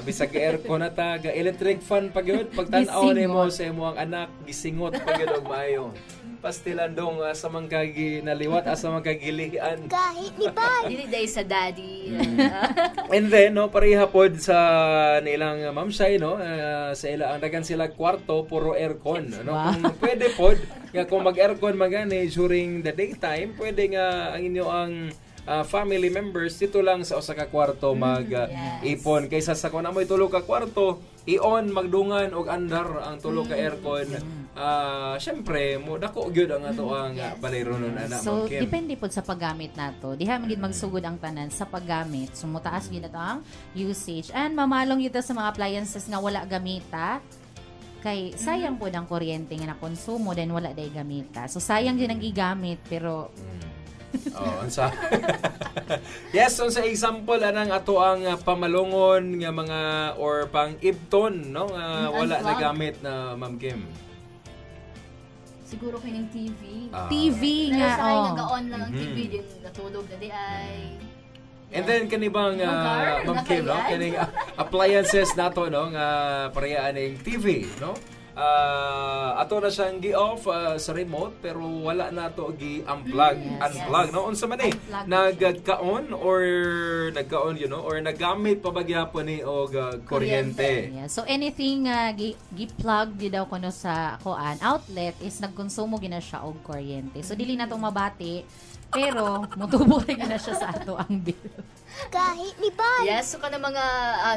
bisag aircon na ta, electric fan pag yun. Pag tanaw ni mo sa imo ang anak, gisingot pag yun og maayo. Pastilan dong sa mga naliwat sa mga gilian. Kahit ni ba? Dili day sa daddy. And then, no, pareha pod sa nilang Ma'am Shai, no, sa ila ang dagan sila kwarto puro aircon, no. Kung pwede pod nga kung mag-aircon magani during the daytime, pwede nga ang inyo ang family members dito lang sa usa ka kwarto mag-ipon kaysa sa kun amoy tulo ka kwarto i-on magdungan og andar ang tulo ka aircon. Syempre mo dako gyud ang ato ang balero nun ana. So depende pod sa paggamit nato. Diha magid magsugod ang tanan sa paggamit. So mutaas gyud ato ang usage and mamalong gyud sa mga appliances nga wala gamita. Kay sayang po ang kuryente nga na konsumo then wala day gamita. So sayang din ang gigamit pero unsa. Yes, sa example anang ato ang pamalungon nga mga or pang ibton, no? Wala na gamit na Ma'am Kim. Siguro kining TV. TV nga. Nag-on lang ang TV din natulog na di ay. And then kanibang Ma'am Kim, no? Kaning appliances nato, no, nga parehas ning TV, no? Ato na siyang gi-off sa remote pero wala na to gi-unplug. Unplug, no? Unsa man nagka-on or nagka-on, you know, or nagamit pa ba gyapon ni og kuryente. Yeah. So anything gi-plug di daw kuno sa kuan outlet is nagkonsumo gina siya og kuryente. So dili na to mabati pero mutubo rin na siya sa ato ang bill. Kahit ni ba? Yes, so ka na mga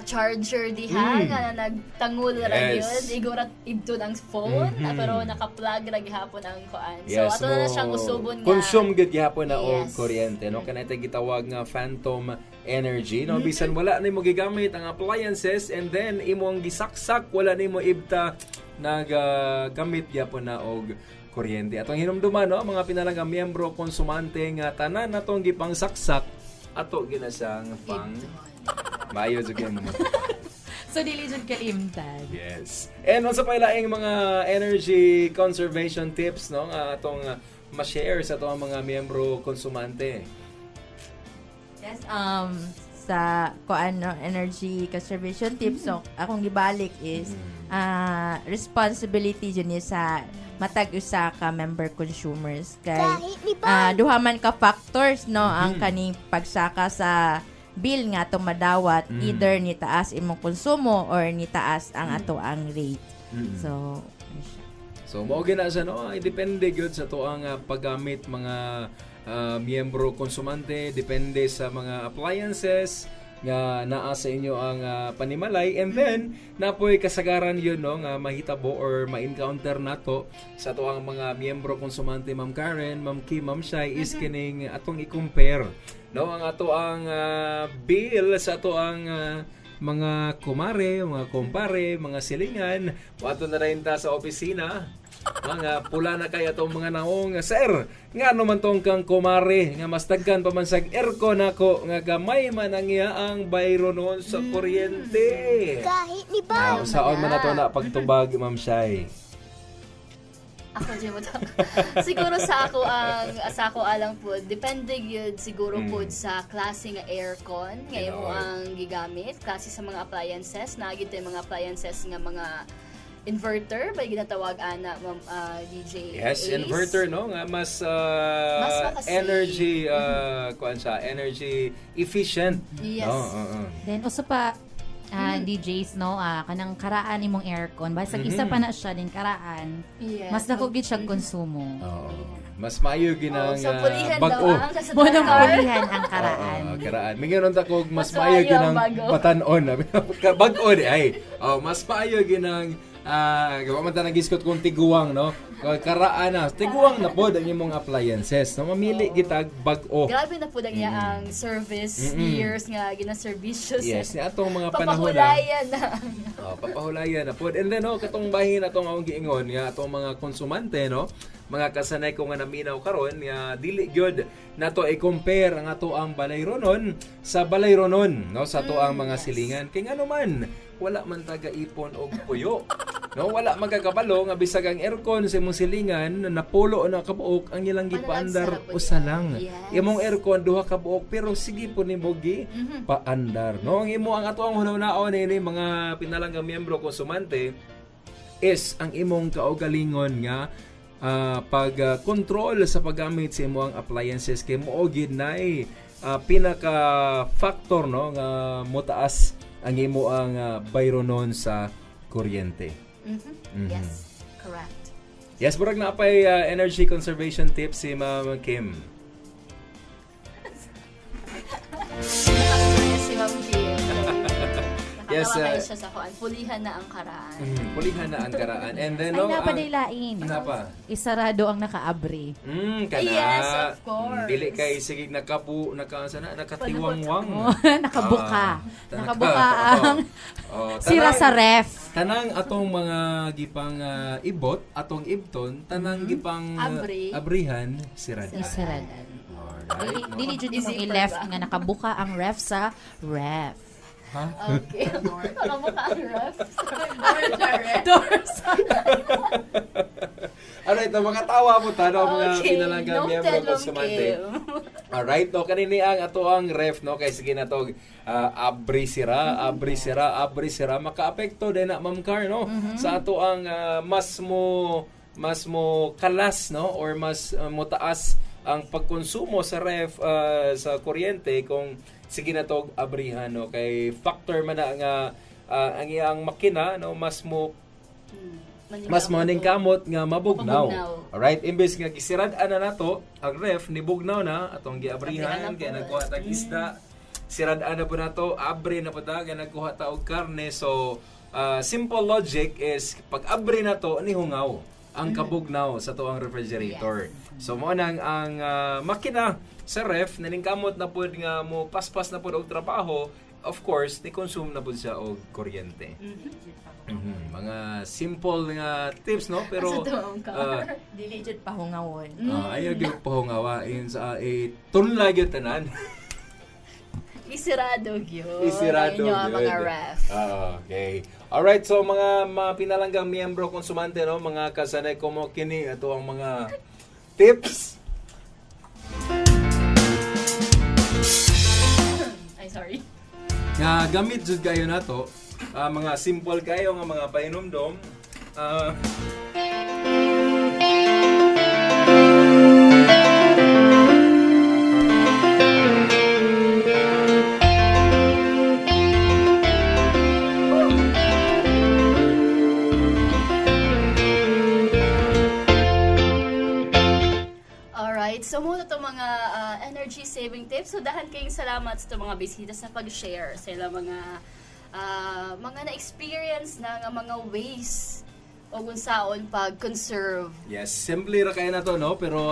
charger diha nga nagtangul ra gyud, igurat ibto ang phone pero naka-plug ra gihapon ang kuan. So ato na siyang usubon nga. Consume gyud gihapon na og kuryente, no? Kanay gitawag nga phantom energy, no? Bisan wala nimo gigamit ang appliances and then imong gisaksak wala nimo ibta nagagamit gyapon na og kuryente. Atong hinumduman, no, mga pinalagang miyembro konsumante nga tanan natong gipang saksak ato ginasang pang mayo jud mo. So dili jud kalimtan. Yes. And onsa pa ilaing mga energy conservation tips, no, nga atong ma-share sa atong mga miyembro konsumante. Yes, sa energy conservation tips, so akong gibalik is responsibility jud ni sa matag usa ka member consumers kay duha man ka factors, no, ang kaning pagsaka sa bill nga atong madawat, either ni taas imong konsumo or ni taas ang ato ang rate. So mao gina sa, no, depende gyud sa to ang paggamit mga miyembro konsumante, depende sa mga appliances nga naa sa inyo ang panimalay, and then napoy kasagaran yun, no, nga mahitabo or ma-encounter nato sa ato ang mga miyembro konsumante, Ma'am Karen, Ma'am Kim, Ma'am Shai, is kining atong i-compare, no, ang ato ang bill sa ato ang mga kumare, mga kumpare, mga silingan. Wato na rin ta sa opisina. Mga pula na kaya itong mga naong, sir, nga naman tong kang kumare, nga mas tagkan pa man sa aircon ako, nga gamay man ang iya ang bayro noon sa kuryente. Kahit ni ba? Saan man nato na pagtubag, Ma'am Shai? Ako di mo to. Siguro sa ako alang po, depende yun siguro po sa klase nga aircon ngayon mo ang gigamit, klase sa mga appliances, nagito yung mga appliances nga mga inverter ba ginatawag ana, DJ Yes, Ace? Inverter, no, nga mas energy kuan sa energy efficient. Yes. Then usa pa DJs, no, kanang karaan imong aircon basag isa pa na siya din karaan. Yes. Mas dako gid siya konsumo. Mas maayo ginang bag-o. Monong pulihan ang karaan. Karaan. Mingon ta kog mas maayo ginang batan-on. Bag-o di ay. Mas maayo ginang gawa man ta nagiskot kung tiguang, no. karaan na. Tiguang na po ang imong appliances. No, mamili gitag bag-o. Grabe na po niya ang service years nga gina-servicious. Yes, ni atong mga panahon na. Papahulayan na. Papahulayan na po. And then, katong bahin atong akong giingon, nga atong mga konsumante, no? Mga kasanay ko nga naminaw karon nga dili gyud nato i-compare ang ato ang balayronon sa balayronon, no, sa ato ang mga silingan. Kay ngano man wala man taga ipon og puyo. No, wala magakabalo nga bisag ang aircon sa imong silingan napulo na kabuok ang ilang gipaandar usa lang. Imong aircon duha ka buok pero sige po nimo gi paandar, no. Ang imo ang ato ang hunaw-naon ini mga pinalanggang miyembro konsumante is ang imong kaugalingon nga pag-control sa paggamit sa imong appliances kay mo gid nay pinaka factor, no, nga motaas ang imo ang bayronon sa kuryente. Yes, correct. Yes, burag na pay energy conservation tips si Ma'am Kim. Si Ma'am Kim. Yes, siya sa kuan. Pulihan na ang karaan. Pulihan na ang karaan. And then, Ay, napadaylain. Napa? Isarado ang nakaabri. Kana. Yes, of course. Dili kay sige nakatiwangwang. Nakabuka. Nakabuka ang sira sa ref. Tanang atong mga gipang ibot, atong ibton, tanang gipang abrihan, siradan. Isaradan. Dili jud mo i-left nga nakabuka ang ref sa ref. Ha? Okay. Nakabuka ang ref. Doors. Alright, makatawa po tayo mga pinalanggang miyembro konsumante. Alright, no, kanini ang ato ang ref, no, kay sige na to abri sira, makaapekto din na Ma'am Car, no, sa ato ang mas mo kalas, no, or mas mo taas ang pagkonsumo sa ref sa kuryente kung sige na to abrihan, no, kay factor man na nga ang iyang makina, no, mas mo kamot nga mabugnaw. Alright, imbes nga gisirad-an na nato ang ref ni bugnaw na atong giabrihan kay nagkuha tag isda, sirad-an na po nato, abri na po ta kay nagkuha ta og karne. So simple logic is pag abri na to ni hungaw ang kabugnaw sa tuang refrigerator. So mo nang ang makina sa ref naningkamot na pud nga mo paspas na pud og trabaho, of course ni consume na pud siya og kuryente. Mga simple nga tips, no, pero dili jud pahungawon. Ayaw gyud pahungawa in sa tunla gyud tanan. Isirado gyud. Isirado gyud mga ref. Okay. Alright, so mga pinalanggang miyembro konsumante, no, mga kasanay ko mo kini ato ang mga tips. Ay, sorry. Nga gamit jud kayo nato, mga simple kayo nga mga painomdom. So muna itong mga energy saving tips. So dahan kayong salamat sa mga bisita sa pag-share sa ilang mga na-experience na mga ways o kung saan pag-conserve. Yes, simple ra kayo na to, no? Pero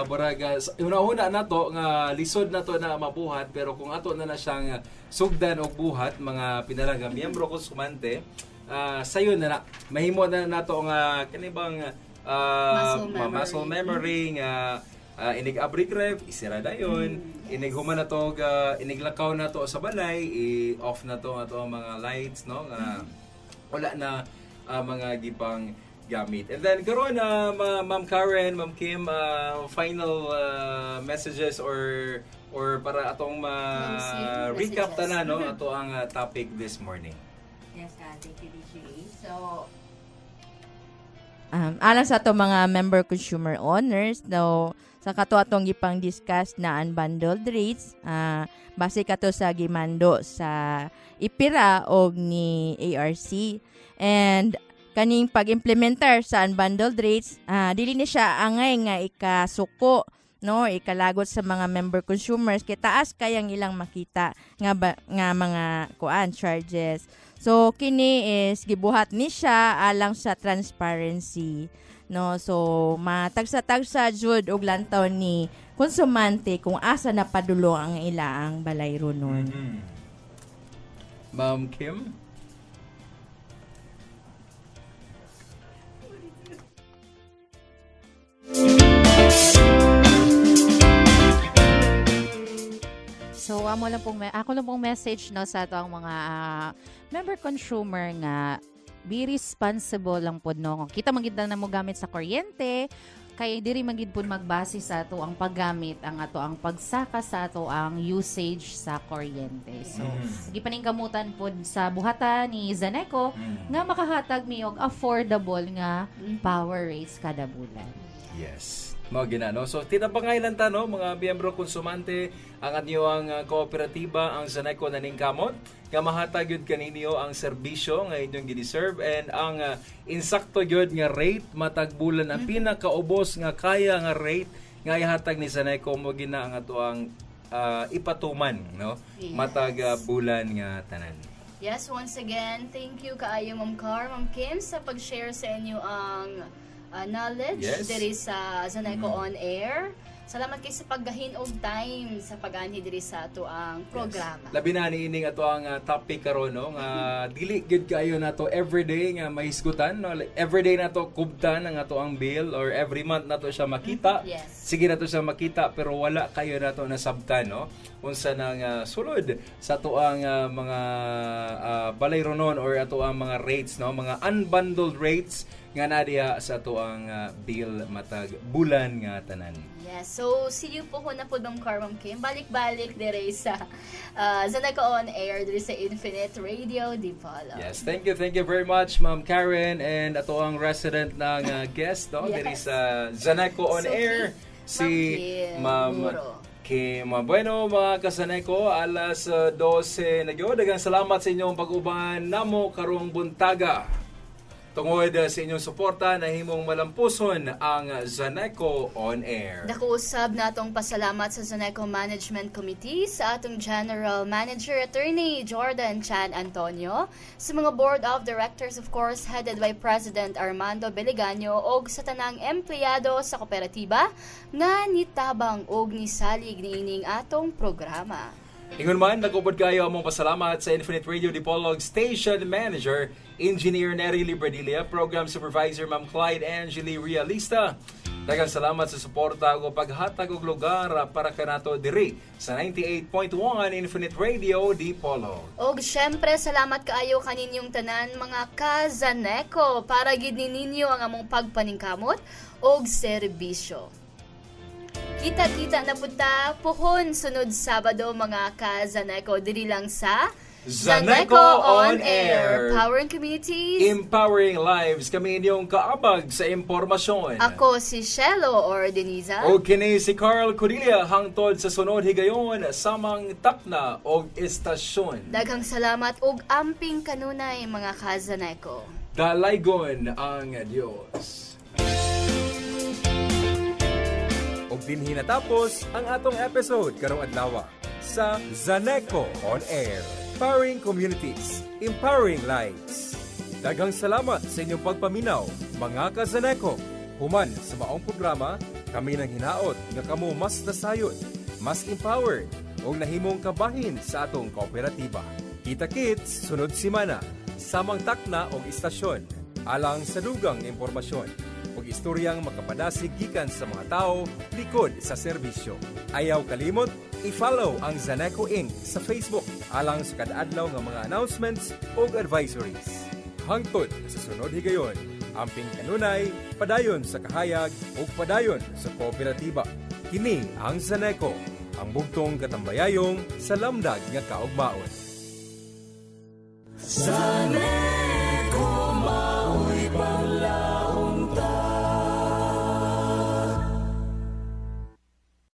baraga, una-una na to, nga lisod na to na mabuhat, pero kung ato na siyang sugdan o buhat, mga pinalaga, miyembro konsumante, sayo na mahimo na nato nga kanibang muscle memory nga inig abri ref, isira dayon. Inig human na to, iniglakaw na to sa balay, i-off na to ang mga lights, no? Wala na mga gipang gamit. And then karon Ma'am Karen, Ma'am Kim, final messages or para atong recap tanan, no, ato ang topic this morning. Yes, thank you, DJ. So alang sa ato mga member consumer owners, no, sa kato atong gipang discuss na unbundled rates, base kato sa gimando sa IPIRA o ni ARC. And kaning pag-implementar sa unbundled rates, dili ni siya angay nga ikasuko, no, ikalagot sa mga member consumers kay taas kayang ilang makita nga mga charges. So kini is gibuhat ni siya alang sa transparency. no. So matagsa-tagsa jud og lantaw ni konsumante kung asa na padulo ang ilaang balay runon. Ma'am Kim? So, ako lang pong message no sa ato ang mga member consumer nga be responsible lang pod no. Kung kita magid na mo gamit sa kuryente, kay diri magid pod magbase sa ato ang paggamit ang ato ang pagsaka sa ato ang usage sa kuryente. So, gipaningkamutan pod sa buhatan ni Zaneco nga makahatag mi og affordable nga power rates kada bulan. Yes. Mga ginano. So, tinapangailan ta, no, mga miyembro konsumante, ang anyong kooperatiba, ang Zaneco na ningkamot, nga mahatag yun kaninyo ang serbisyo nga inyong gideserve and ang insakto yun nga rate, matagbulan ang pinakaubos nga kaya nga rate nga ihatag ni Zaneco mo gina ang ato ang ipatuman, no? Yes. Matag bulan nga tanan. Yes, once again, thank you kaayo Ma'am Car, Ma'am Kim sa pag-share sa inyo ang knowledge diri sa Zaneco On Air. Salamat kay sa paggahin og time sa pag-anhi diri sa ato ang programa. Labi na niining ato ang topic karon, no, nga dili gid kayo nato everyday nga mahisgutan, no, like, everyday nato kubtan ang ato ang bill or every month nato siya makita. Yes. Sige nato siya makita pero wala kayo nato nasabtan, no, unsa nang sulod sa ato ang mga balay ronon or ato ang mga rates, no, mga unbundled rates nga nadiya sa ato ang bill matag bulan nga tanan. Yes, so see you po na po Ma'am Car, Ma'am Kim. Balik-balik dire sa Zaneco On Air dire sa Infinite Radio Dipolog. Yes, thank you very much Ma'am Karen and ato ang resident ng guest, no, dire sa Zaneco On Air, si Ma'am Kim. Bueno, mga kasaneko, alas 12 na gyud. Daghang salamat sa inyong pag-uban namo karong buntaga. Tungod sa inyong suporta, nahimong malampuson ang Zaneco On Air. Dako usab natong pasalamat sa Zaneco Management Committee, sa atong General Manager Attorney Jordan Chan Antonio, sa mga Board of Directors of course headed by President Armando Beliganyo og sa tanang empleyado sa kooperatiba nga nitabang og nisalig niining atong programa. Ingon man, nagubod kayo among pasalamat sa Infinite Radio Dipolog Station Manager, Engineer Nery Libradilia, Program Supervisor Ma'am Clyde Angeli Realista. Daghang salamat sa suporta o paghatag og lugar para kanato diri sa 98.1 Infinite Radio Dipolog. Og syempre, salamat kaayo kaninyong tanan mga ka-Zaneco para gid ninyo ang among pagpaningkamot og serbisyo. Kita-kita na punta pohon sunod Sabado mga ka-Zaneco diri lang sa Zaneco On Air, Powering Communities, Empowering Lives. Kami inyong kaabag sa impormasyon. Ako si Shelo or Deniza. O kini si Carl Cordelia hangtod sa sunod higayon samang takna og istasyon. Daghang salamat og amping kanunay mga ka-Zaneco. Dalaygon ang Dios. Og dinhi natapos ang atong episode karong adlaw sa Zaneco On Air, Powering Communities, Empowering Lives. Daghang salamat sa inyong pagpaminaw, mga ka-Zaneco. Human sa maong programa, kami nang hinaot nga kamo mas nasayod, mas empowered, o nahimong kabahin sa atong kooperatiba. Kita-kits sunod simana, samang takna og istasyon, alang sa dugang impormasyon ug istoryang makapadasig gikan sa mga tao likod sa serbisyo. Ayaw kalimot, i-follow ang Zaneco Inc. sa Facebook alang sa kada-adlaw nga mga announcements ug advisories. Hangtod sa sunod higayon, amping kanunay, padayon sa kahayag ug padayon sa kooperatiba. Kini ang Zaneco, ang bugtong katambayayong sa lamdag nga kaugmaon. Zaneco.